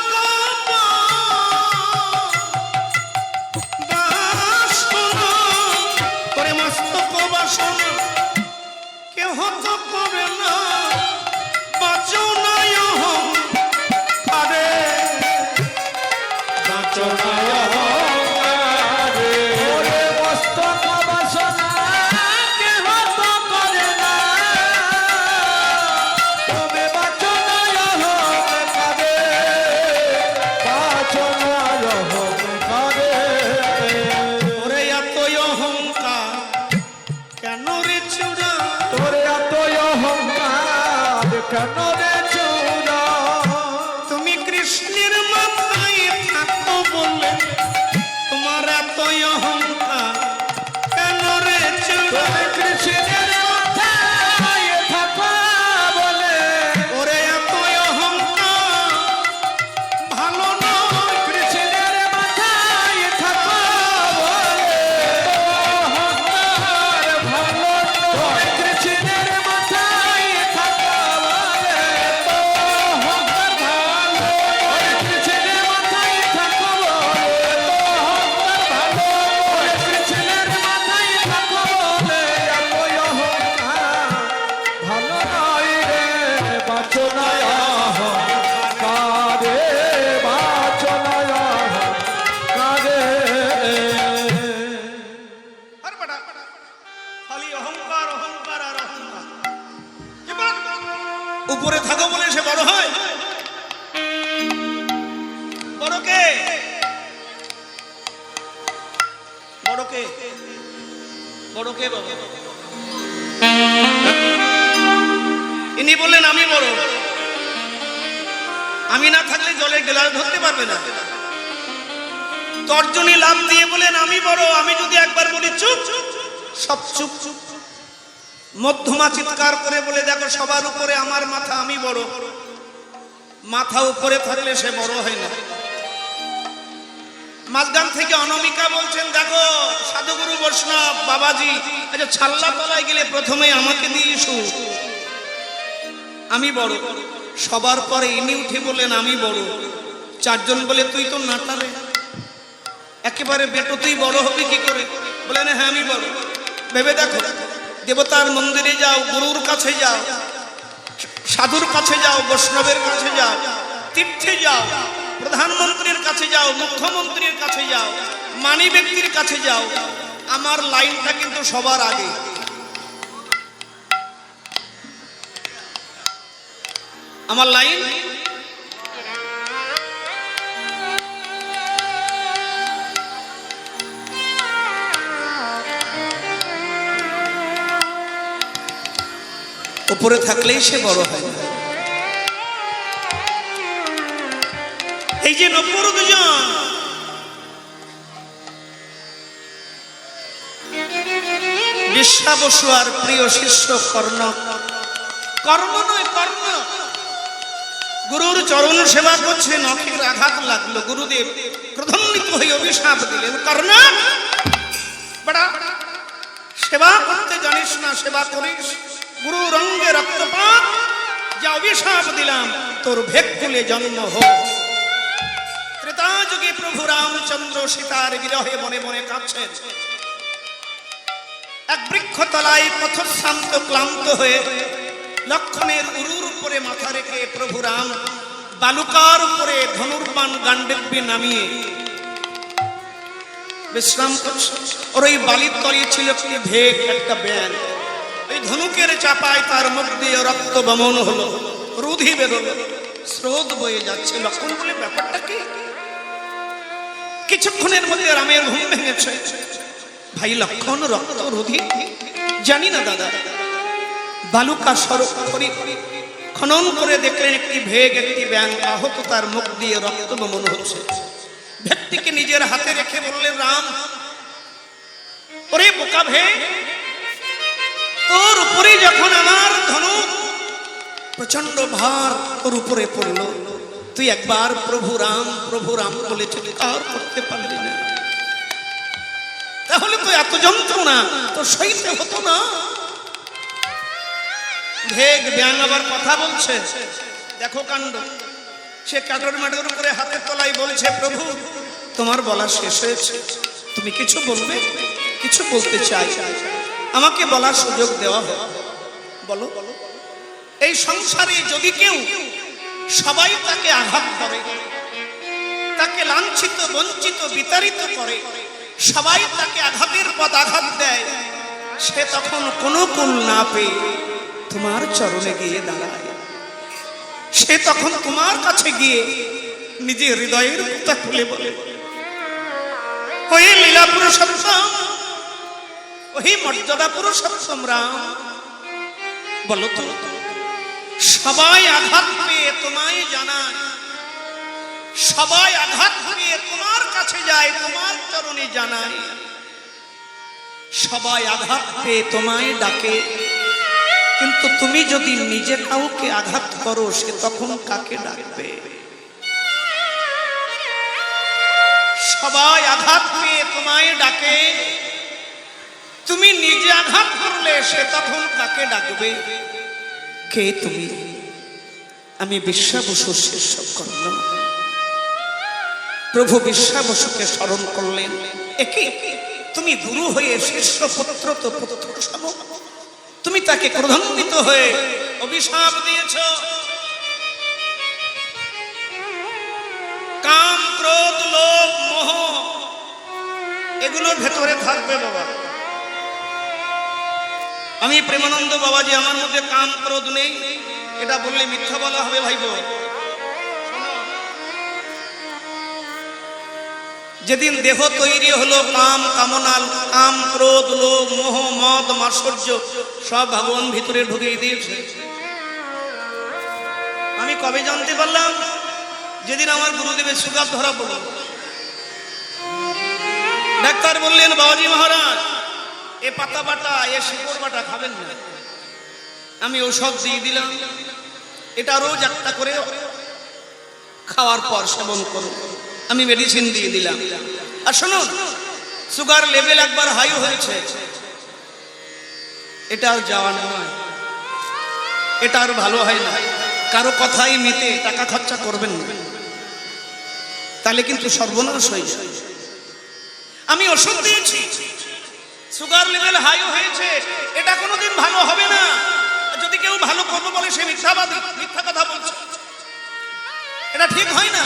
বাসনা, পরে মস্তক বাসনা কেহ তো করে না। বাচনায় আরে বাচনায় ওরে মস্তক বাসনা কেহ তো করে না। তবে বাচনায় কারে, বাচনায় কারে। ওরে এতই অহংকার কেন রে চূড়া? তোরে এতই অহংকার কেন রে চূড়া? তুমি কৃষ্ণের মাথায় থাকো বলে তোমার এতই অহংকার কেন রে চূড়া? তুমি কৃষ্ণের মাথায় থাকো বলে উপরে থাকো বলে সে বড় হয়? বড় কে? বড় কে? বড় কে বাবা? ইনি বললেন আমি বড়। আমি না থাকলে জলের গ্লাস ধরতে পারবে না। তর্জনী লাভ দিয়ে বলেন আমি বড়। আমি যদি একবার বলি চুপ, সব চুপ চুপ। মধ্যমা চিৎকার করে বলে দেখো সবার উপরে আমার মাথা, আমি বড়। মাথা উপরে থাকলে সে বড় হয় না। মাঝগান থেকে অনামিকা বলছেন দেখো সাধুগুরু বৈষ্ণব বাবাজি, আচ্ছা ছাল্লা তলায় গেলে প্রথমে আমাকে দিয়ে এসো, আমি বড়। সবার পরে ইনি উঠে বলেন আমি বড়। চারজন বলে তুই তো নাটা রে, একেবারে বেটো, তুই বড় হবি কি করে? বলেন হ্যাঁ আমি বড়। ভেবে দেখো, দেবতার মন্দিরে যাও, গুরুর কাছে যাও, সাধুর কাছে যাও, বৈষ্ণবের কাছে যাও, তীর্থে যাও, প্রধানমন্ত্রীর কাছে যাও, মুখ্যমন্ত্রীর কাছে যাও, মানি ব্যক্তির কাছে যাও, আমার লাইনটা কিন্তু সবার আগে। আমার লাইন উপরে থাকলেই সে বড় হয়। এই যে 90 জন বিশ্বা বসু আর প্রিয় শিষ্য কর্ণ, কর্ম নয় কর্ণ, গুরুর চরণ সেবা করছে, নখের আঘাত লাগলো, গুরুদেব ক্রোধান্বিত হয়ে অভিশাপ দিলেন, কর্ণ বড়া সেবা করতে জানিস না, সেবা করিস, গুরু রঙ্গে রক্তপাত, যা অভিশাপ দিলাম তোর ভেকুলে জন্ম হোক। ত্রেতা যুগে প্রভু রামচন্দ্র সীতার বিরহে মনে মনে কাঁদছেন। এক বৃক্ষ তলায় পথশ্রান্ত ক্লান্ত হয়ে লক্ষণের উরুর উপরে মাথা রেখে প্রভু রাম বালুকার উপরে ধনুর্বাণ গান্ডীব্য নামিয়ে বিশ্রাম করছে। ওর ওই বালির তলিয়ে ছিল একটি ভেক, একটা ব্যান। এই ধনুকের চাপায় তার মুখ দিয়ে রক্ত বমন হলো, রুধি বেরোলো, স্রোত বয়ে যাচ্ছে। লক্ষণ বলে ব্যাপারটা কি? কিছুক্ষণের মধ্যে রামের ঘুম ভেঙেছে। ভাই লক্ষণ, রক্ত রুধি? জানি না দাদা। বালুকা সড়ক খনন করে দেখলেন একটি ভেগ, একটি ব্যাং আহত, তার মুখ দিয়ে রক্ত বমন হচ্ছে। ভেগটিকে নিজের হাতে রেখে বললেন রাম, ওরে বোকা ভেগ, তোর উপরে যখন আমার ধনুক প্রচন্ড ভার তোর উপরে পড়ল, তুই একবার প্রভু রাম বলে চিৎকার করতে পারলি না, তাহলে তো এত যন্ত্রণা তোর সইতে হতো না। ভেগ ব্যাং আবার কথা বলছে, দেখো কাণ্ড। সে কাটর মাটর করে হাতের তলায় বলছে, প্রভু তোমার বলা শেষ হয়েছে, তুমি কিছু বলবে? কিছু বলতে চাই, আমাকে বলার সুযোগ দেওয়া হোক। বলো। এই সংসারে যদি কেউ সবাই তাকে আঘাত করে, তাকে লাঞ্ছিত বঞ্চিত বিতাড়িত করে, সবাই তাকে আঘাতের পর আঘাত দেয়, সে তখন কোনো কুল না পেয়ে তোমার চরণে গিয়ে দাঁড়ায়। সে তখন তোমার কাছে গিয়ে নিজের হৃদয়ের কথা খুলে বলে, ওই লীলা পুরুষোত্তম, ওই মর্যাদা পুরুষোত্তম রাম, বলো তো সবাই আঘাত পেয়ে তোমায় জানায়, সবাই আঘাত পেয়ে তোমার কাছে যায়, তোমার চরণে জানায়, সবাই আঘাত পেয়ে তোমায় ডাকে, কিন্তু তুমি যদি নিজে কাউকে আঘাত করো, সে তখন কাকে ডাকবে? সবাই আঘাত পেয়ে তোমায় ডাকে, তুমি নিজে আঘাত করলে সে তখন কাকে ডাকবে? কে তুমি? আমি বিশ্বা বসুর শিষ্য কর্ণ। প্রভু বিশ্বা বসুকে স্মরণ করলেন। একে তুমি গুরু হয়ে শিষ্য পুত্র তো পুত্র সম, তুমি তাকে ক্রোধান্বিত হয়ে অভিশাপ দিয়েছ। কাম, ক্রোধ, লোভ, মোহ এগুলো ভেতরে থাকবে বাবা। আমি প্রেমানন্দ বাবাজি, আমার মধ্যে কাম ক্রোধ নেই, এটা বললে মিথ্যা বলা হবে ভাইবো। যেদিন দেহ তৈরি হলো কাম কামনা, কাম ক্রোধ লোভ মোহ মদ মাৎসর্য সব ভগবান ভিতরে ঢুকিয়ে দিয়েছে। আমি কবে জানতে পারলাম? যেদিন আমার গুরুদেবের সুগার ধরা পড়ল। ডাক্তার বললেন, বাবাজি মহারাজ এ পাতা বাটা এ শিকড় বাটা খাবেন না। আমি ঔষধ দিয়ে দিলাম, এটা রোজ একটা করে খাওয়ার পর সেবন করুন। আমি মেডিসিন দিয়ে দিলাম। আর শুনুন, সুগার লেভেল একবার হাই হয়েছে, এটা আর যাওয়ার নয়, এটা আর ভালো হয় না। কারো কথাই মেতে টাকা খরচা করবেন না, তাহলে কিন্তু সর্বনাশ হয়ে যায়। আমি ওষুধ দিয়েছি, সুগার লেভেল হাই হয়েছে, এটা কোনোদিন ভালো হবে না। যদি কেউ ভালো করবো বলে সে মিথ্যাবাদী, মিথ্যা কথা বলছে, এটা ঠিক হয় না।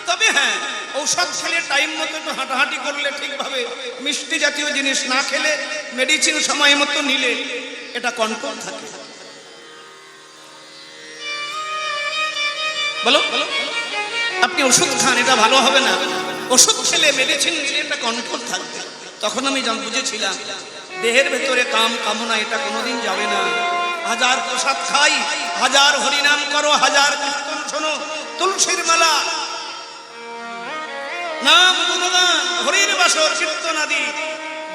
তবে হ্যাঁ, ঔষধ খেলে টাইম মতো একটু হাঁটাহাঁটি করলে ঠিকভাবে, মিষ্টি জাতীয় জিনিস না খেলে, মেডিসিন সময় মতো নিলে এটা কন্ট্রোল থাকে। বলো আপনি ওষুধ খান, এটা ভালো হবে না। ওষুধ খেলে মেডিসিন নিলে এটা কন্ট্রোল থাকবে। তখন আমি বুঝেছিলাম দেহের ভেতরে কাম কামনা এটা কোনোদিন যাবে না। হাজার প্রসাদ খাই, হাজার হরিনাম করো, হাজার কীর্তন শোনো, তুলসীর মালা, নাম গুণগান, হরির বাসর, কীর্তন আদি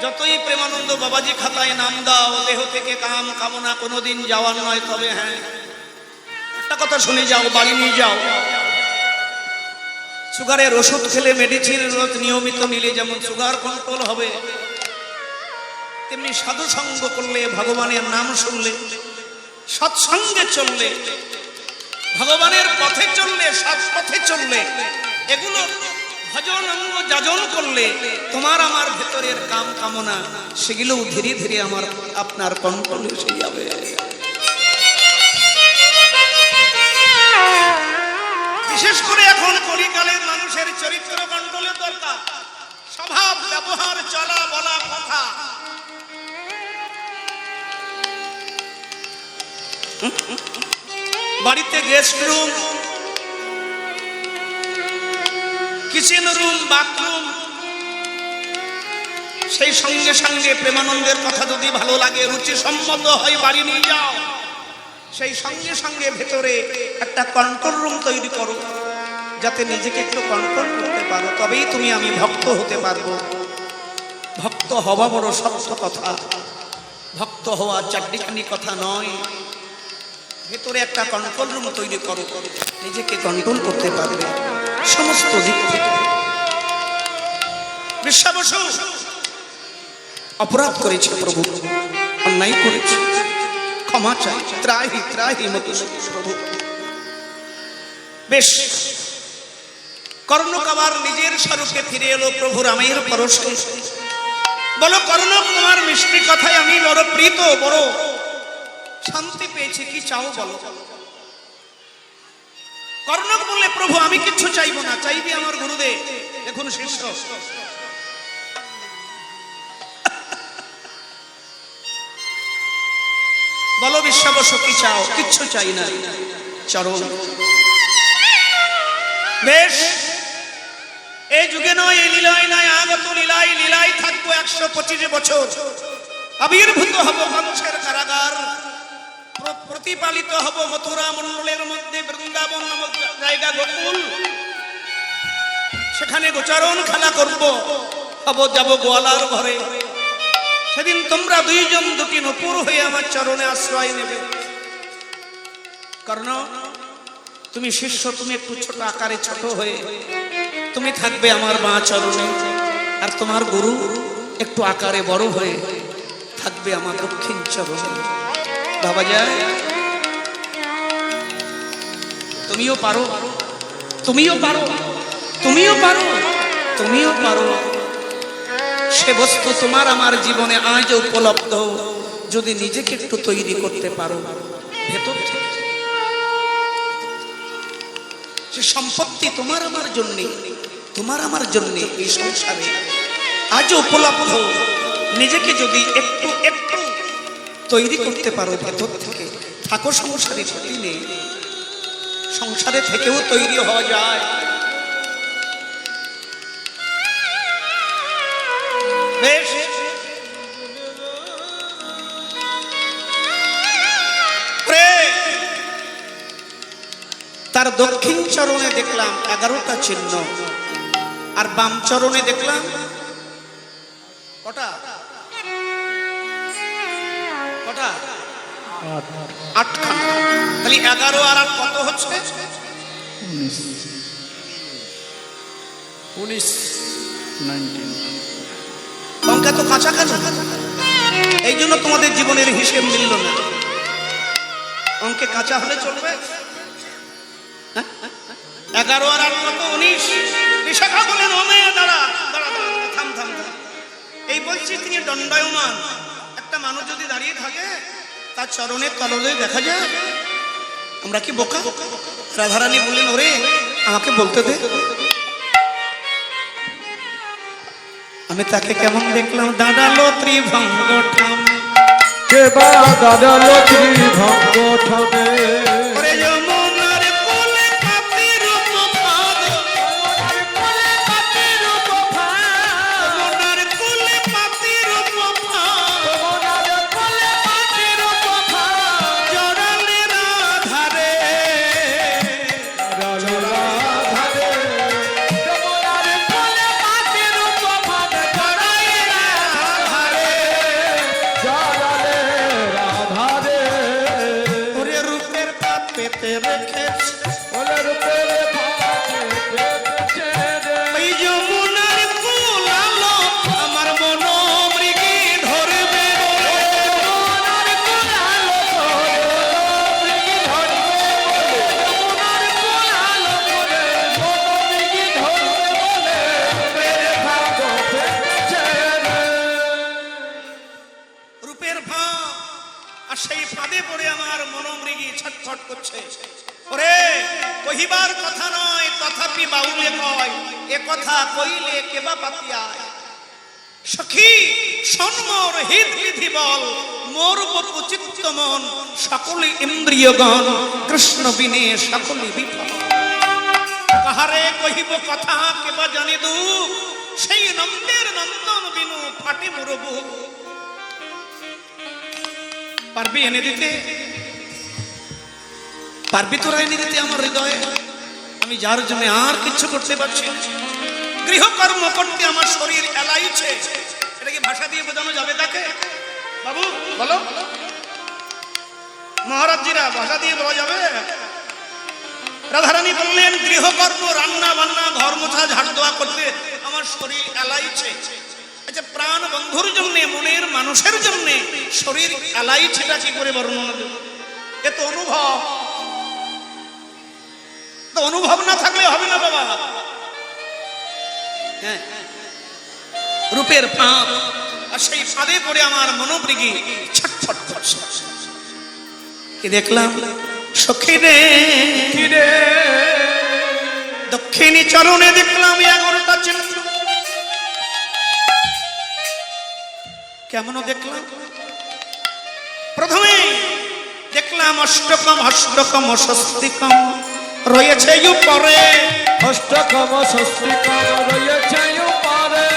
যতই প্রেমানন্দ বাবাজি খাতায় নাম দাও, দেহ থেকে কাম কামনা কোনোদিন যাওয়ার নয়। তবে হ্যাঁ, একটা কথা শুনে যাও, বাড়ি নিয়ে যাও। সুগারের ওষুধ খেলে, মেডিসিন রোজ নিয়মিত নিলে যেমন সুগার কন্ট্রোল হবে, তেমনি সাধু সঙ্গ করলে, ভগবানের নাম শুনলে, সৎসঙ্গে চললে, ভগবানের পথে চললে, সৎ পথে চললে, এগুলো ভজন অঙ্গ যাজন করলে তোমার আমার ভেতরের কাম কামনা সেগুলো ধীরে ধীরে আপনার কন্ট্রোলে এসে যাবে। বিশেষ করে এখন কলিকালের মানুষের চরিত্র কন্ট্রোলের দরকার। স্বভাব, ব্যবহার, চলা বলা, কথা, বাড়িতে guest room, kitchen room, bathroom, সেই সঙ্গে সঙ্গে প্রেমানন্দের কথা যদি ভালো লাগে, রুচিসম্মত হয়, বাড়ি নিয়ে যাও। সেই সঙ্গে সঙ্গে ভেতরে একটা কন্ট্রোল রুম তৈরি করো, যাতে নিজেকে একটু কন্ট্রোল করতে পারো। তবেই তুমি আমি ভক্ত হতে পারবো। ভক্ত হওয়া বড় শক্ত কথা, ভক্ত হওয়া চারটিখানি কথা নয়। ভেতরে একটা কন্ট্রোল রুম তৈরি করো, নিজেকে কন্ট্রোল করতে পারবে সমস্ত দিক থেকে। বিশ্বা বসু অপরাধ করেছে, প্রভু অন্যায় করেছে, ক্ষমা চাই, ত্রাহি ত্রাহি মতো প্রভু। বেশ, কর্ণক আবার নিজের স্বরূপে ফিরে এলো প্রভু রামের পরশে। বলো কর্ণক, তোমার মিষ্টি কথায় আমি বড় প্রীত, বড় শান্তি পেয়েছি, কি চাও বলো। কর্ণক বললে, প্রভু আমি কিচ্ছু চাইবো না, চাইবি আমার গুরুদেব। দেখুন শিষ্য, বলো বিশ্বাবসু কি চাও? কিচ্ছু চাই না, চরণ। বেশ, এই যুগে নয়, এই লীলায় নয়, আগত লীলায়, লীলায় থাকবো 125 বছর। আবির্ভূত হব মানুষের কারাগার, প্রতিপালিত হব মথুরা মণ্ডলের মধ্যে, বৃন্দাবন নামক জায়গা গোকুল, সেখানে গোচারণ খেলা করব, যাব গোয়ালার ঘরে। সেদিন তোমরা দুইজন দুটি নপুর হয়ে আমার চরণে আশ্রয় নেবে। কারণ তুমি শিষ্য, তুমি একটু ছোট আকারে, ছোট হয়ে তুমি থাকবে আমার মা চরণে, আর তোমার গুরু একটু আকারে বড় হয়ে থাকবে আমার দক্ষিণ চরণে। বাবা যায়, তুমিও পারো, তুমিও পারো, তুমিও পারো, তুমিও পারো। সে বস্তু তোমার আমার জীবনে আজ উপলব্ধ, যদি নিজেকে একটু তৈরি করতে পারো ভেতর থেকে। সে সম্পত্তি তোমার আমার জন্য, তোমার আমার জন্য এই সংসারে আজ উপলব্ধ। নিজেকে যদি একটু একটু তৈরি করতে পারো ভেতর থেকে, থাকো সংসারে, ক্ষতি নেই, সংসারে থেকেও তৈরি হওয়া যায়। বেশ, তার দক্ষিণ চরণে দেখলাম 11টা চিহ্ন, আর বাম চরণে দেখলাম কটা কটা 8খানা। তাহলে 11 আর 8 কত হচ্ছে? 19। অঙ্কে তো কাছাকাছি, এই জন্য তোমাদের জীবনের হিসেব মিলল না। অঙ্কে কাঁচা হলে চলবে। 11 আর 8 কত? 19। বিশাখা বলেন ওমে দাঁড়া দাঁড়া দাঁড়া, থাম থাম থাম। এই বলছি তিনি দণ্ডায়মান। একটা মানুষ যদি দাঁড়িয়ে থাকে তার চরণের তললে দেখা যায়। আমরা কি বোকা? রাধারানী বললেন ওরে আমাকে বলতে দে। আমি তাকে কেমন দেখলাম? দাঁড়ালো ত্রিভঙ্গ ঠাম, কে বা দাঁড়ালো ত্রিভঙ্গ ঠামে। ওরে যমুনার কোলে পাপির উপপাদ, যমুনার কোলে পাপির উপপাদ, জড়ালে রাধারে, ওরে রূপের পাপ পেতে রেখেছে, ওই যমুনার কুলালো আমার মনোমৃগী ধরবে, রূপের ভাব, আর সেই ফাঁদে পড়ে আমার মনোমৃগী ছটফট করছে। ওরে কহিবার কথা নয়, তথাপি বাউলে কয়, এ কথা কইলে কেবা পাতিয়ায়। সখী শোন মোর হিত বিধি বল, মোর বপু চিত্ত মন সকলে ইন্দ্রিয়গণ, কৃষ্ণ বিনে সকলে বিফল। কাহারে কহিব কথা কেবা জানি দুঃখ, সেই নন্দের নন্দন বিনু ফাটে মোর বুক। পারবি এনে দিতে? পারবি তোরা এনে দিতে আমার হৃদয়ে? আমি যার জন্য আর কিছু করতে পারছি না, গৃহকর্ম করতে আমার শরীর এলাইছে, এটা কি ভাষা দিয়ে বোঝানো যাবে তাকে? বাবু বলো, মহারাজজিরা ভাষা দিয়ে বলা যাবে? রাধারানী বললেন গৃহকর্ম, রান্না বান্না, ঘর মোছা, ঝাড় দেওয়া করতে আমার শরীর এলাইছে। আচ্ছা, প্রাণ বন্ধুর জন্য, মনের মানুষের জন্য শরীর এলাইছেটা কি করে বর্ণনা দেব? এ তো অনুভব, তো অনুভব না থাকলে হবে না বাবা। হ্যাঁ, রূপের ফাঁদ, আর সেই ফাঁদে পড়ে আমার মনোমৃগী ছটফট করছে। কি দেখলাম? সখী রে দক্ষিণী চরণে দেখলাম 11টা চিহ্ন। কেমন দেখলাম? প্রথমে দেখলাম অষ্টকম, অষ্টকম, স্বস্তিকম রয়েছে উপরে, অষ্টকম স্বস্তিকম রয়েছে উপরে,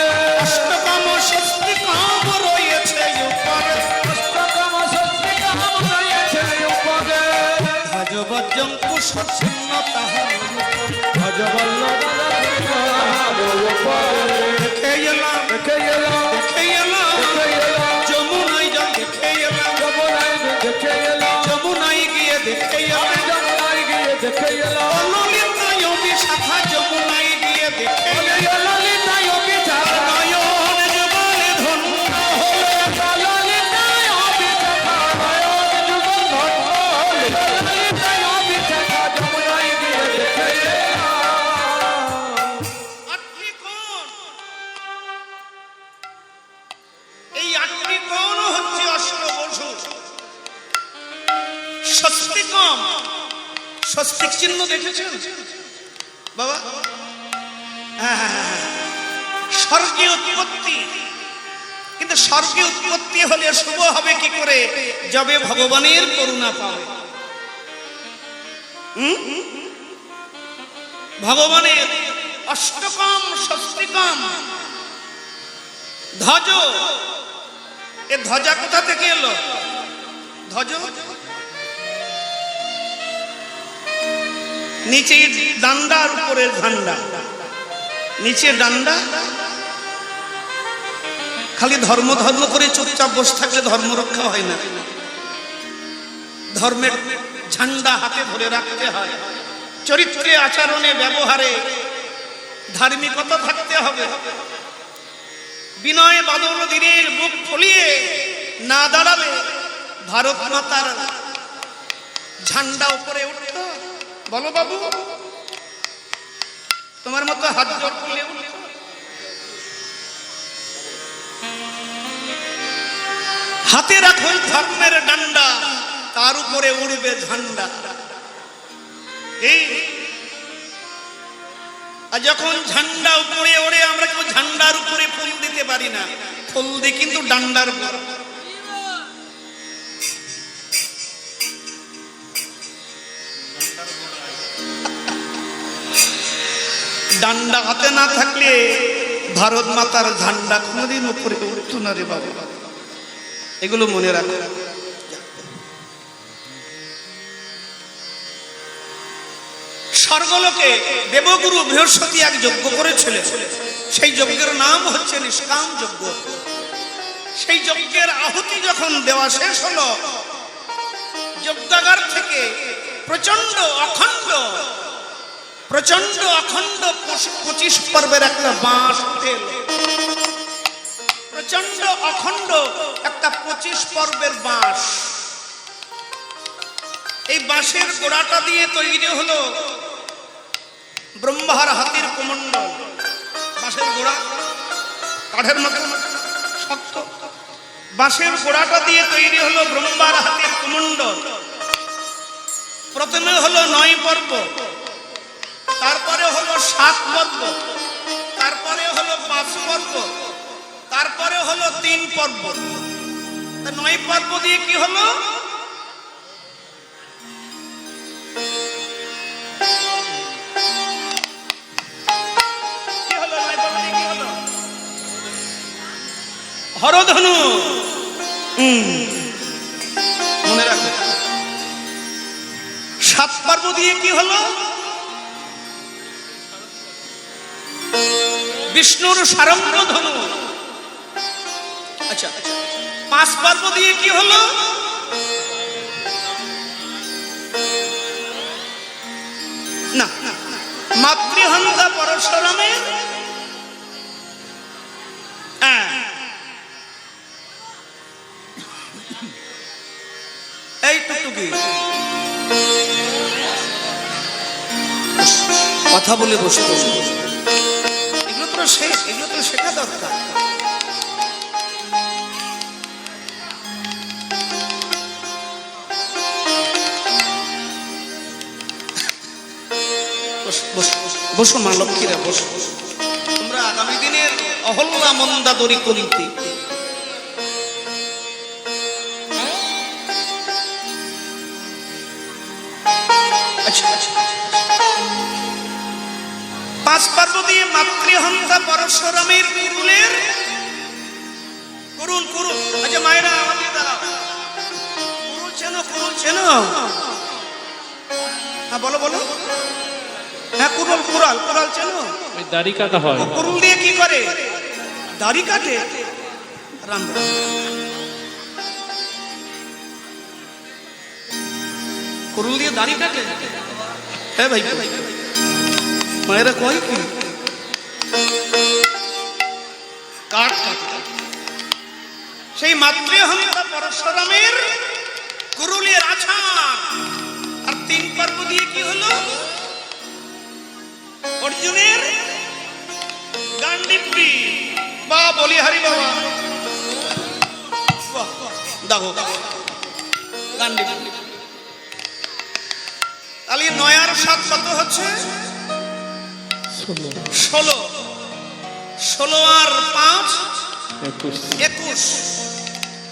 অষ্টকম স্বস্তিকম রয়েছে উপরে, অষ্টকম স্বস্তিকম রয়েছে উপরে। ভজবজ্জং কুশচ্ছিন্ন তাহার ভজবল্লভ দেখে এলাম, দেখে এলাম, দেখে এলাম, দেখে এলাম, যমুনায় জল দেখে এলাম, যমুনায় দেখে এলাম, যমুনায় গিয়ে দেখে এলাম, যমুনায় গিয়ে দেখে এলাম, ললিতায় বিশাখা যমুনায় গিয়ে দেখে এলাম, ললিতায় বিশাখা, নয়ন যুগল ধন্য হলে, ললিতায় বিশাখা, নয়ন যুগল ধন্য হলে, ললিতায় বিশাখা যমুনায় গিয়ে দেখে এলাম। আটটি কোণ, এই 8টি কোণ হচ্ছে অষ্টবসু। স্বস্তিকম, স্বস্তিক চিহ্ন দেখেছেন বাবা? স্বর্গীয় উৎপত্তি, কিন্তু স্বর্গীয় উৎপত্তি হলে শুভ হবে কি করে? যবে ভগবানের করুণা পাবে। ভগবানের অষ্টকম ষষ্ঠীকম ধ্বজ, এ ধ্বজা কোথা থেকে এলো? ধ্বজ নিচে ডান্ডার উপরে ঝান্ডা, নিচে ডান্ডা। খালি ধর্ম ধর্ম করে চুপচাপ বসে থাকলে ধর্ম রক্ষা হয় না। ধর্মের ঝান্ডা হাতে ধরে রাখতে হয়। চরিত্রে, আচরণে, ব্যবহারে ধার্মিকতা থাকতে হবে। বিনয় বাদল দিনের বুক ফুলিয়ে না দাঁড়ালে ভারত মাতার ঝান্ডা উপরে উঠত? বলো বাবু, তোমার মতো হাত জোর করলে উঠত? হাতে রাখুন ধর্মের ডান্ডা, তার উপরে উড়বে ঝান্ডা। এই আর যখন ঝান্ডা উপরে ওড়ে, আমরা কেউ ঝান্ডার উপরে ফুল দিতে পারি না, ফুল দিই কিন্তু ডান্ডার উপর। ডান্ডা হাতে না থাকলে ভারত মাতার ঝান্ডা কোনোদিন উপরে উঠতো না রে বাবা। এগুলো মনে রাখো। স্বর্গলোকে দেবগুরু বৃহস্পতি এক যজ্ঞ করেছিলেন। সেই যজ্ঞের নাম হচ্ছে নিষ্কাম যজ্ঞ। সেই যজ্ঞের আহুতি যখন দেওয়া শেষ হলো, যজ্ঞাগার থেকে প্রচন্ড অখণ্ড 25 পর্বের একটা বাঁশ উঠে এলো। প্রচন্ড অখণ্ড একটা 25 পর্বের বাঁশ। এই বাঁশের গোড়াটা দিয়ে তৈরি হলো ব্রহ্মার হাতির কুমণ্ডল। বাঁশের গোড়া কাঠের মতো শক্ত, বাঁশের গোড়াটা দিয়ে তৈরি হলো ব্রহ্মার হাতির কুমণ্ডল। প্রথমে হলো 9 পর্ব, তারপরে হলো 7 পর্ব, তারপরে হলো 5 পর্ব, তারপরে হলো 3 পর্ব। 9 পর্ব দিয়ে কি হলো? হরধনু। মনে রাখো। 7 পর্ব দিয়ে কি হলো? বিষ্ণুর সারঙ্গ ধনু। আচ্ছা, 5 পর্ব দিয়ে কি হলো? না, মাতৃহন্তা পরশুরামের এই টুকটুকি কথা বলে বসতো। এগুলো তো শেখা দরকার। বসো মা লক্ষ্মীরা, বসো। তোমরা আগামী দিনের অহল্যা মন্দাদরি করিতে। আচ্ছা, 5 পর্ব দিয়ে মাতৃহন্তা পরশুরামের কুরুলের কুরুল। আচ্ছা মায়েরা আমাদের দাঁড়াও। কুরুল চেনো? হ্যাঁ বলো। হ্যাঁ কুরাল চেনো? ওই দাড়ি কাটা হয়। কুরুল দিয়ে কি করে? দাড়ি কাটে। রাম কুরুল দিয়ে দাড়ি কাটে? হ্যাঁ ভাই, মায়েরা কয় কি কাট। সেই মাতৃহন্তা পরশুরামের কুরুলের আছাড়। আর 3 পর্ব দিয়ে কি হলো? অর্জুনের গান্ডিবি। বা বলিহারি বাবা, দেখো গান্ডিবি। তাহলে 9 আর 7 কত হচ্ছে? 16 আর 5 21।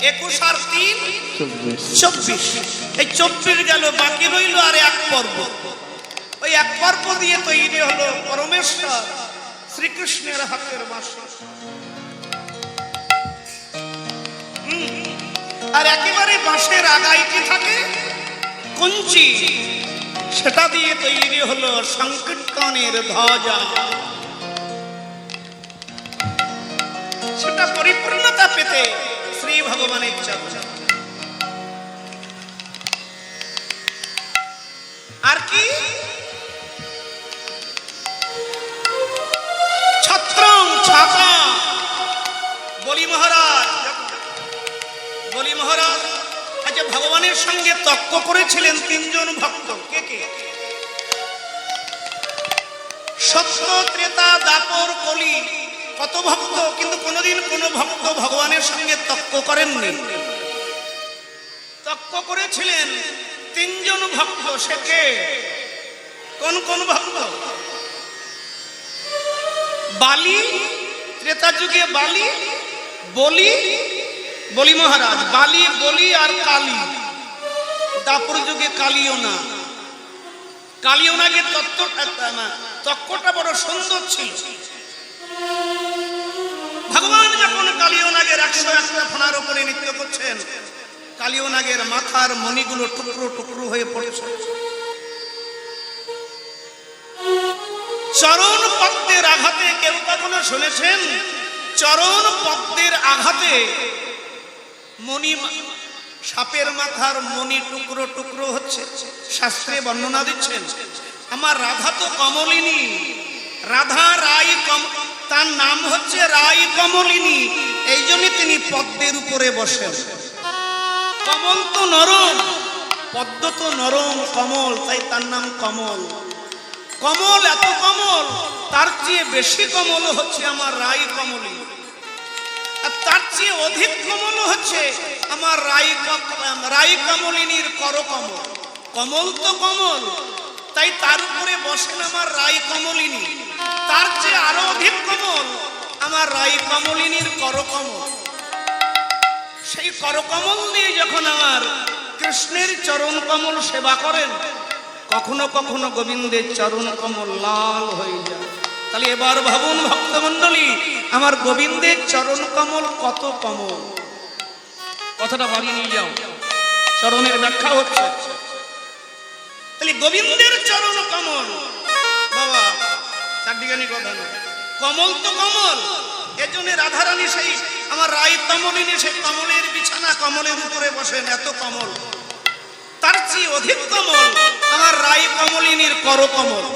21 আর 3 24 24। এই 24 গেল, বাকি রইল আর এক পর্ব। ওই এক পর্ব দিয়ে তৈরি হলো পরমেশ্বর শ্রীকৃষ্ণের হাতের বাঁশি। আর একেবারে বাঁশের আগায় কি থাকে? কঞ্চি। সেটা দিয়ে তৈরি হলো সংকীর্তনের ধ্বজা। সেটা পরিপূর্ণতা পেতে শ্রী ভগবানের চর্চা। আর কি? ছত্রং ছাতা। বলি মহারাজ আচ্ছা, ভগবানের সঙ্গে তর্ক করেছিলেন 3 জন ভক্ত। কে কে? সত্য, ত্রেতা, দাপর, কলি। কত ভক্ত, কিন্তু কোনোদিন কোনো ভক্ত ভগবানের সঙ্গে তর্ক করেননি। তর্ক করেছিলেন 3 জন ভক্ত। সে কে? কোন কোন ভক্ত? বালি, ত্রেতা যুগে বালি, বলি মহারাজ, বালি, বলি আর কালী। দাপর যুগে কালিওনাকে তত্ত্বটা বড় সুন্দর ছিল। ভগবান যখন কালিওনাগের 101টা ফোনার উপরে নৃত্য করছেন, কালিওনাগের মাথার মণিগুলো টুকরো টুকরো হয়ে পড়েছে। চরণ পদ্মের আঘাতে, কেউ কখনো শুনেছেন চরণ পদ্মের আঘাতে মণি, সাপের মাথার মণি টুকরো টুকরো হচ্ছে? শাস্ত্রে বর্ণনা দিচ্ছেন। আমার রাধা তো কমলিনী, রাধা রাই, তার নাম হচ্ছে রাই কমলিনী। এই জন্য তিনি পদ্মের উপরে বসেন। কমল তো নরম, পদ্ম তো নরম কমল, তাই তার নাম কমল। কমল এত কমল, তার চেয়ে বেশি কমল হচ্ছে আমার রাই কমলিনী। আর তার চেয়ে অধিক কমল হচ্ছে আমার রাই কমলিনীর করকমল। কমল তো কমল, তাই তার উপরে বসেন আমার রাই কমলিনী। তার চেয়ে আরো অধিক কমল আমার রাই কমলিনীর করকমল। সেই করকমল দিয়ে যখন আমার কৃষ্ণের চরণ কমল সেবা করেন, কখনো কখনো গোবিন্দের চরণ কমল লাল হয়ে যায়। তাহলে এবার ভাবুন ভক্তমণ্ডলী, আমার গোবিন্দের চরণ কমল কত কমল। কথাটা বাড়ি নিয়ে যাও, চরণের ব্যাখ্যা হচ্ছে। তাহলে গোবিন্দের চরণ কমল, বাবা চারদিগানি কথা না, কমল তো কমল। এর জন্য রাধারানী সেই আমার রাই কমলিনী, সেই কমলের বিছানা, কমলের উপরে বসেন, এত কমল। তার চেয়ে অধিক কমল আমার রাই কমলিনীর করকমল।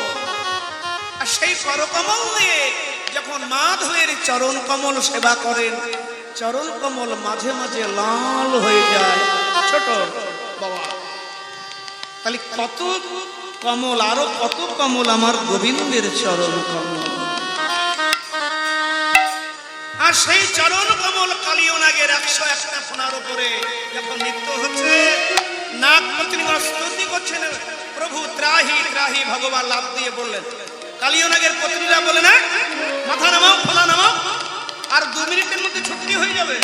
আর সেই করকমল দিয়ে যখন মাধবের চরণ কমল সেবা করেন, চরণ কমল মাঝে মাঝে লাল হয়ে যায়। ছোট বাবা, তাহলে কত কমল, আরো কত কমল আমার গোবিন্দের চরণ কমল। আর সেই চরণ কমল কালিওনাগের 101টা ফোনার উপরে যখন নৃত্য হচ্ছে, নাগ প্রতিনিধি স্তুতি করছেন, প্রভু ত্রাহি ত্রাহি, ভগবান লাভ দিয়ে বললেন। কালিওনাগের প্রতিনিধিরা বলে না, মাথা নামাও, ফলা নামাও, আর 2 মিনিটের মধ্যে ছুটি হয়ে যাবে।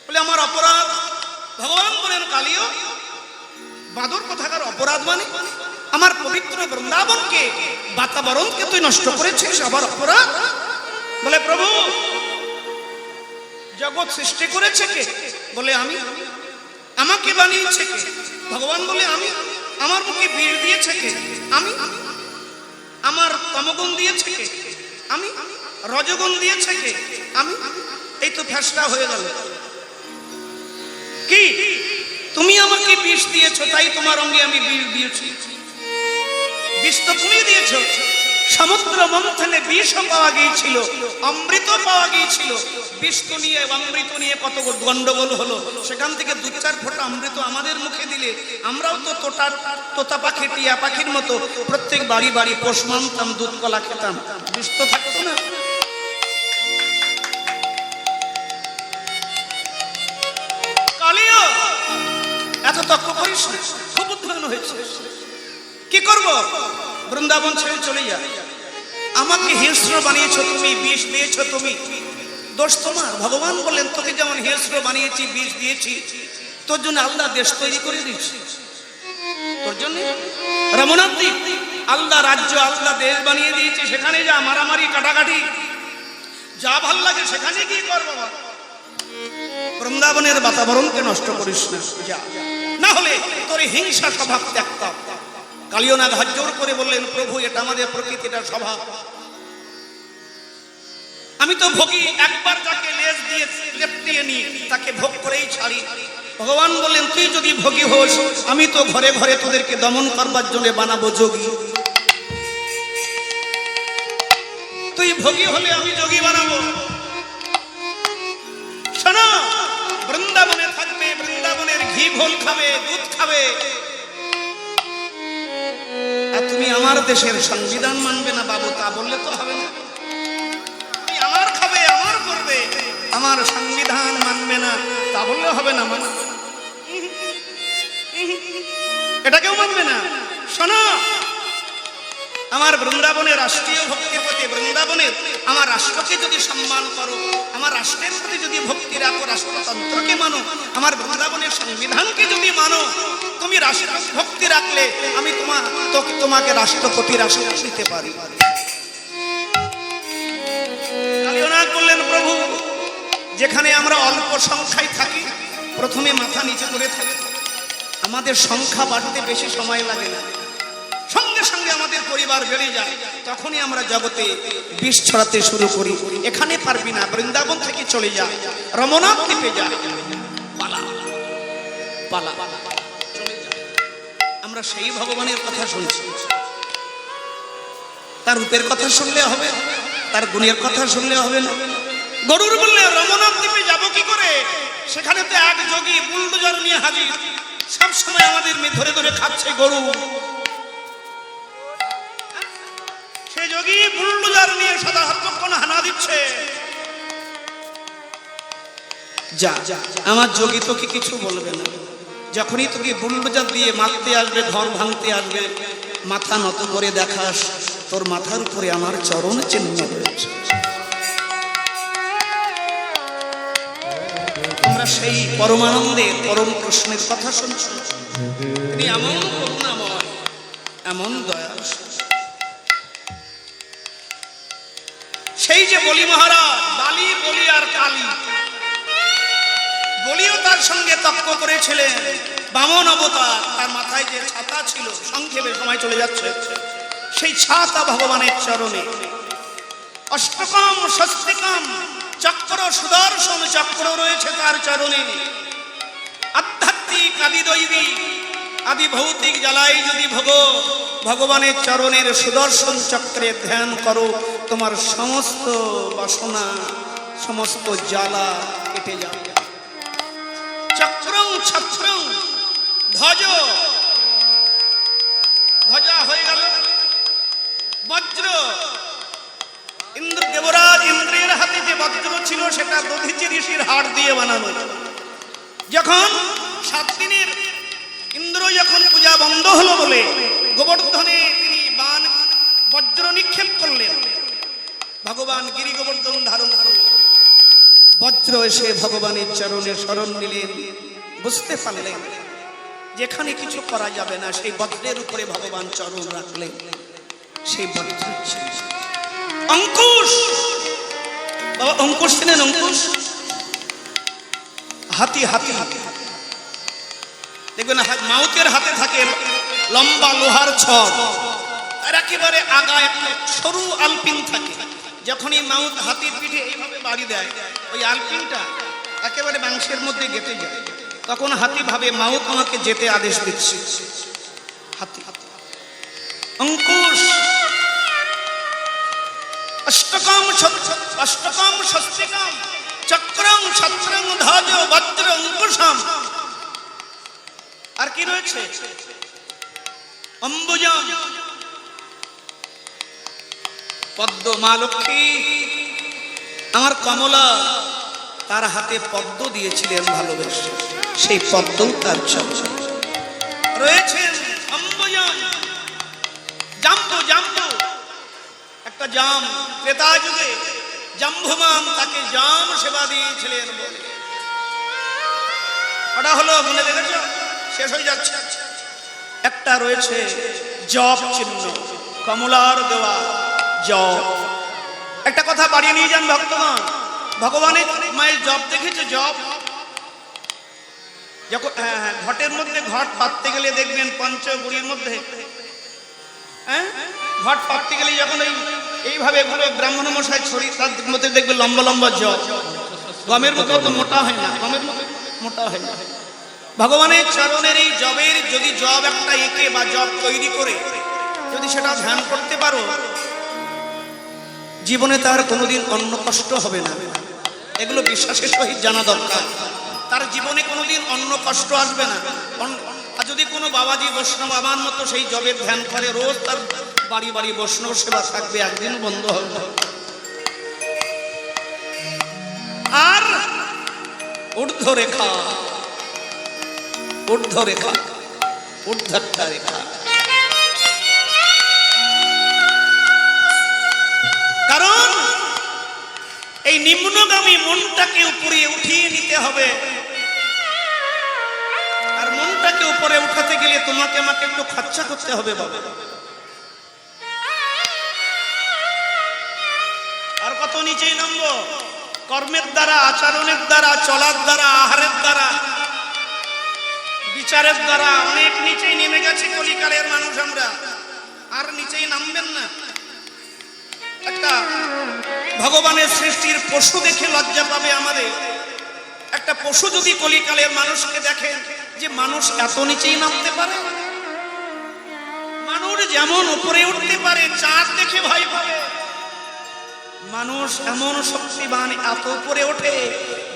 বলে আমার অপরাধ। ভগবান বলেন, কালিও বাদর কোথাকার অপরাধ মানে? আমার পবিত্র বৃন্দাবনকে, বাতাবরণকে তুই নষ্ট করেছিস, আবার অপরাধ? বলে প্রভু জগৎ সৃষ্টি করেছে কে? বলে আমি। আমাকে বানিয়েছে কে? ভগবান বলে আমি। আমার মুখে বিষ দিয়েছে কে? আমি। আমার তমগুণ দিয়েছে কে? আমি। রজগুণ দিয়েছে কে? আমি। এই তো ফেসলা হয়ে গেল। কি তুমি আমাকে বিষ দিয়েছো, তাই তোমার অঙ্গে আমি বিষ দিয়েছি। বিষ তো তুমি দিয়েছো। সমুদ্র মন্থনে বিষ পাওয়া গিয়েছিল, অমৃত পাওয়া গিয়েছিল। বিষ তো নিয়ে, অমৃত নিয়ে কত গন্ডগোল হলো। সেখান থেকে 2-4 ফোঁটা অমৃত আমাদের মুখে দিলে আমরাও তো তোতা পাখি, টিয়া পাখির মতো প্রত্যেক বাড়ি বাড়ি পোষ মানতাম, দুধ কলা খেতাম, বিষ তো থাকতো না। কালিও এত তর্ক করিস না, খুব উদ্বিগ্ন হয়েছে। কি করব? বৃন্দাবন ছেড়ে চলে যা। আমাকে হিংস্র বানিয়েছো তুমি, বিষ দিয়েছো তুমি, দোষ তোমার। ভগবান বললেন তোকে যেমন হিংস্র বানিয়েছি, বিষ দিয়েছি, তোর জন্য আল্লাহ দেশ তৈরি করে দিয়েছি। তোর জন্য রমনাথ দ্বীপ আল্লাহ রাজ্য, আল্লাহ দেশ বানিয়ে দিয়েছে। সেখানে যা মারামারি কাটাকাটি যা ভাল লাগে সেখানে কি কর বাবা। বৃন্দাবনের বাতাবরণকে নষ্ট করিস না, যা, না হলে তোর হিংসা স্বভাব ত্যাগ কর। কালিয়নাথ হাত জোর করে বললেন প্রভু এটা আমাদের প্রকৃতিটা স্বভাব। আমি তো ভোগী, একবার যাকে লেজ দিয়ে লেপটিয়ে নিই তাকে ভোগ করেই ছাড়ি। ভগবান বললেন তুই যদি ভোগী হোস আমি তো ঘরে ঘরে তোদেরকে দমন করবার জন্য বানাবো যোগী। তুই ভোগী হলে আমি যোগী বানাবো। শোনো, বৃন্দাবনে থাকবে, বৃন্দাবনের ঘি ঘোল খাবে, দুধ খাবে, আর তুমি আমার দেশের সংবিধান মানবে না বাবু, তা বললে তো হবে না। তুমি আমার খাবে, আমার করবে, আমার সংবিধান মানবে না, তা বললে হবে না। মানে এটা কেউ মানবে না। শোনো, আমার বৃন্দাবনের রাষ্ট্রীয় ভক্তির প্রতি, বৃন্দাবনের আমার রাষ্ট্রকে যদি সম্মান করো, আমার রাষ্ট্রের প্রতি যদি ভক্তি রাখো, রাষ্ট্রতন্ত্রকে মানো, আমার বৃন্দাবনের সংবিধানকে যদি মানো, তুমি রাষ্ট্র ভক্তি রাখলে আমি তোমাকে রাষ্ট্রপতি রাষ্ট্র দিতে পারি। কালিয়নাথ বললেন প্রভু যেখানে আমরা অল্প সংখ্যায় থাকি প্রথমে মাথা নিচে করে থাকি, আমাদের সংখ্যা বাড়তে বেশি সময় লাগে না, সঙ্গে সঙ্গে আমাদের পরিবার বেড়ে যায়, তখনই আমরা জগতে বিষ ছড়াতে শুরু করি। এখানে পারবি না, বৃন্দাবন থেকে চলে যা, রমনাথ দ্বীপে যা, পালা পালা চলে যা। আমরা সেই ভগবানের কথা শুনছি, তার রূপের কথা শুনলে হবে, তার গুণের কথা শুনলে হবে না। গরুর বললে রমনাথ দ্বীপে যাবো কি করে, সেখানে তো এক যোগী বুলডোজার নিয়ে হাজির, সবসময় আমাদের ধরে ধরে খাচ্ছে গরু। সে যোগী বুলডোজার নিয়ে সদা হত্যক্ষণ হানা দিচ্ছে। যা, আমার যোগী তোকে কিছু বলবে না, যখনই তোকে বুলডোজার দিয়ে মারতে আসবে, ঘর ভাঙতে আসবে, মাথা নত করে দেখাস তোর মাথার উপরে আমার চরণ চিহ্ন রয়েছে। আমরা সেই পরমানন্দের পরম কৃষ্ণের কথা শুনছি। তিনি এমন করুণাময়, এমন দয়া। সেই যে বলি মহারাজ, বালি বলি আর কালী, বলিও তার সঙ্গে তর্ক করেছিলেন। বামন অবতার, তার মাথায় যে ছাতা ছিল, সংক্ষেপে সময় চলে যাচ্ছে, সেই ছাতা ভগবানের চরণে। অষ্টকম স্বস্তিকম চক্র, সুদর্শন চক্র রয়েছে তার চরণে। আধ্যাত্মিক আদি দৈবিক আদি ভৌতিক জ্বালাই যদি ভগবানের চরণের সুদর্শন চক্রে ধ্যান করো, তোমার সমস্ত বাসনা, সমস্ত জ্বালা কেটে যাবে। চক্রং ছত্রং ধ্বজ, ধ্বজা হয়ে গেল বজ্র। ইন্দ্র দেবরাজ ইন্দ্রের হাতে যে বজ্র ছিল সেটা দধিচি ঋষির হাড় দিয়ে বানানো। যখন 7 দিনের ইন্দ্র যখন পূজা বন্ধ হলো বলে গোবর্ধনে তিনি বাণ বজ্র নিক্ষেপ করলেন, ভগবান গিরি গোবর্ধন ধারণ করলেন। বজ্র এসে ভগবানের চরণে শরণ নিলেন, বুঝতে পারলেন যেখানে কিছু করা যাবে না, সেই বজ্রের উপরে ভগবান চরণ রাখলেন। সেই বজ্র অঙ্কুশ, বাবা অঙ্কুশ ছিলেন, অঙ্কুশ হাতি, হাতি দেখবেন মাউতের হাতে থাকে লম্বা লোহার ছড়, আর একেবারে আগায় একটা সরু আলপিন থাকে। যখনই মাউত হাতির পিঠে এইভাবে বাড়ি দেয়, ওই আলপিনটা একেবারে মাংসের মধ্যে গেঁথে যায়, তখন হাতি ভাবে মাউত আমাকে যেতে আদেশ দিচ্ছে। হাতি অঙ্কুশ। অষ্টকম অষ্টকম স্বস্তিকম চক্রং ছত্রং ধ্বজ বজ্র অঙ্কুশম। আর কি রয়েছে? অম্বুজম, পদ্ম। মা লক্ষ্মী আমার কমলা, তার হাতে পদ্ম দিয়েছিলেন ভালোবেসে, সেই পদ্ম তার চরণে রয়েছেন। অম্বুজম, জাম্বু, জাম্বু একটা জাম, ত্রেতা যুগে জাম্বুমান তাকে জাম সেবা দিয়েছিলেন বলে। ওটা হলো মনে দেখেছ, শেষ হয়ে যাচ্ছে। একটা রয়েছে জপ চিহ্ন, কমলার দেওয়া জপ। একটা কথা বাড়িয়ে নিয়ে যান ভক্তগণ, ভগবানের মায়ের জপ দেখেছে? জপ যখন ঘটের মধ্যে ঘট পাততে গেলে দেখবেন পঞ্চগুড়ির মধ্যে, হ্যাঁ, ঘট পাততে গেলে যখন এইভাবে এগুলো ব্রাহ্মণ মশাই ছড়ি, তার মধ্যে দেখবে লম্বা লম্বা জপ। গমের মতো তো মোটা হয় না, গমের মতো মোটা হয় না। ভগবানের চরণের এই জবের যদি জব একটা এঁকে বা জব তৈরি করে যদি সেটা ধ্যান করতে পারো, জীবনে তার কোনোদিন অন্য কষ্ট হবে না। এগুলো বিশ্বাসের সহিত জানা দরকার। তার জীবনে কোনোদিন অন্য কষ্ট আসবে না। আর যদি কোনো বাবাজি বৈষ্ণব আমার মতো সেই জবের ধ্যান করে, রোজ তার বাড়ি বাড়ি বৈষ্ণব সেবা থাকবে, একদিন বন্ধ হবে। আর ঊর্ধ্ব রেখা, ঊর্ধ্ব রেখা, ঊর্ধ্বটা রেখা, কারণ এই নিম্নগামী মনটাকে উপরে উঠিয়ে নিতে হবে। আর মনটাকে উপরে উঠাতে গেলে তোমাকে আমাকে একটু খরচা করতে হবে বাবা। আর কত নিচেই নামবো? কর্মের দ্বারা, আচরণের দ্বারা, চলার দ্বারা, আহারের দ্বারা, বিচারের দ্বারা অনেক নিচেই নেমে গেছে কলিকালের মানুষ আমরা। আর নিচেই নামবেন না। একটা ভগবানের সৃষ্টির পশু দেখে লজ্জা পাবে আমাদের। একটা পশু যদি কলিকালের মানুষকে দেখেন যে মানুষ এত নিচেই নামতে পারে, মানুষ যেমন উপরে উঠতে পারে চাঁদ দেখে ভয় পাবে, মানুষ এমন শক্তিবান এত উপরে ওঠে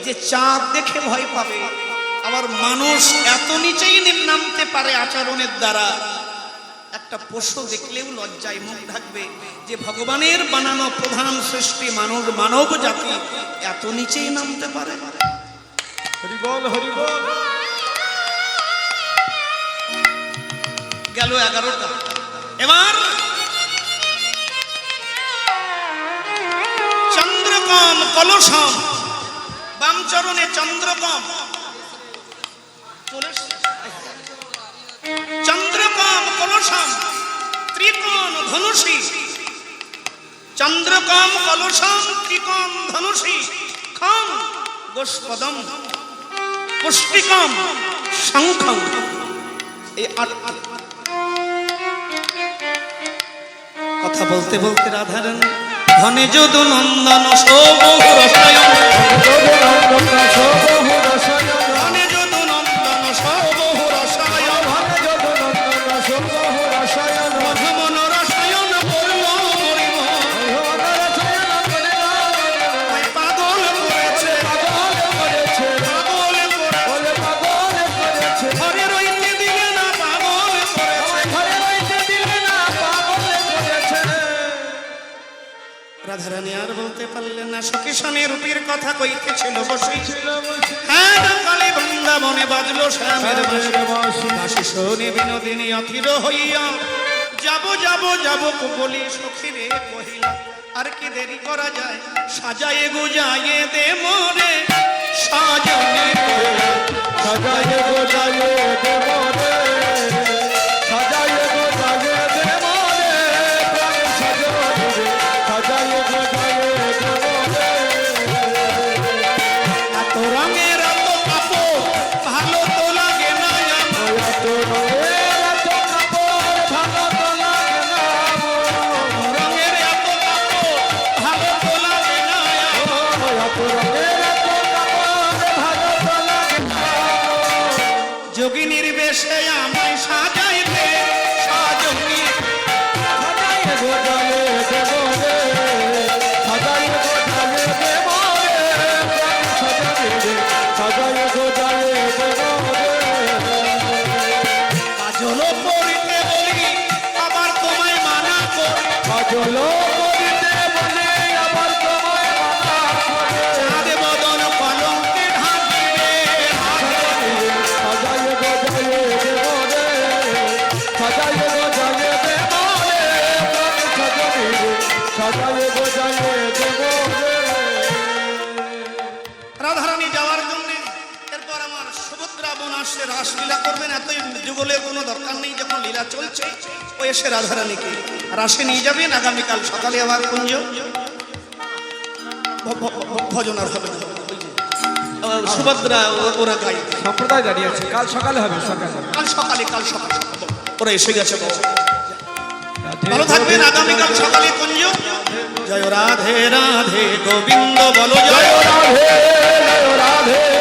যে চাঁদ দেখে ভয় পাবে। আবার মানুষ এত নিচেই নামতে পারে আচরণের দ্বারা, একটা পশু দেখলেও লজ্জায় মুখ ঢাকবে যে ভগবানের বানানো প্রধান সৃষ্টি মানুষ, মানব জাতি এত নিচেই নামতে পারে। হরি বল, হরি বল। গেল 11টা। এবার চন্দ্রকম কলসম, বাম চরণে চন্দ্রকম, চন্দ্রকম কলসম, ত্রিকোণ ধনুষী, চন্দ্রকম কলসম ত্রিকোণ ধনুষী, খম গোষ্পদম পুষ্টিকম শঙ্খম। এই কথা বলতে বলতে রাধারানী ধনে যদু নন্দন সৌবহু রসায়ন, ধনে যদু নন্দন সৌবহু রসায়ন, মধুমন রসায়ন করল মরিম, পাগল করেছে, পাগল করেছে, ঘরে রইতে দিলে না, পাগল করেছে। রাধারানী আর বলতে পারলেন না। সখীশনে রূপের কথা কইতেছিল বসে, হ্যাঁ কালে বৃন্দাবনে বাজলো শ্যামের বাঁশি, শোনে বিনোদিনী অথির হইয়া, যাব যাব যাব বলি সখীরে কহিলা, আর কি দেরি করা যায়, সাজায়ে গুজায়ে দে মোরে সাজনে, সাজায়ে গোজায়ে দে মোরে, সাজায়ে গোজায়ে দে মোরে, প্রাণ সাজায়ে, সাজায়ে গোজায়ে দে মোরে। এত রঙের এত কাপড় ভালো তো লাগে না, এত রঙের এত কাপড় ভালো তো লাগে না, রঙের এত কাপড় ভালো তো লাগে না, এত রঙের এত কাপড় ভালো তো লাগে না। যোগিনীর বেশে আমায় সাজাইতে সাজনী, সাজায়ে গোজায়ে দে মোরে, সাজায়ে গোজায়ে দে মোরে, প্রাণ সাজায়ে, সাজায়ে গোজায়ে দে মোরে। কাজল পরিতে বলি আবার তোমায় মানা করি, কাজল করিতে বলে আবার তোমায় মানা করে, চাঁদ বদন কলঙ্কে ঢাকিবে, সাজায়ে গোজায়ে দে মোরে, সাজায়ে গোজায়ে দে মোরে, প্রাণ সাজায়ে, সাজায়ে গোজায়ে দে মোরে। এসে রাসলীলা করবেন, এত যুগলের কোনো দরকার নেই। যখন লীলা চলছে ও এসে রাধারানীকে রাসে নিয়ে যাবেন। আগামীকাল সকালে আবার কুঞ্জ ভজন আর হবে না। সুভদ্রা ওরা গাই সম্প্রদায় দাঁড়িয়ে আছে, কাল সকালে হবে, কাল সকালে ওরা এসে গেছে। ভালো থাকবেন। আগামীকাল সকালে কুঞ্জ। জয় রাধে রাধে গোবিন্দ বলো জয় রাধে রাধে।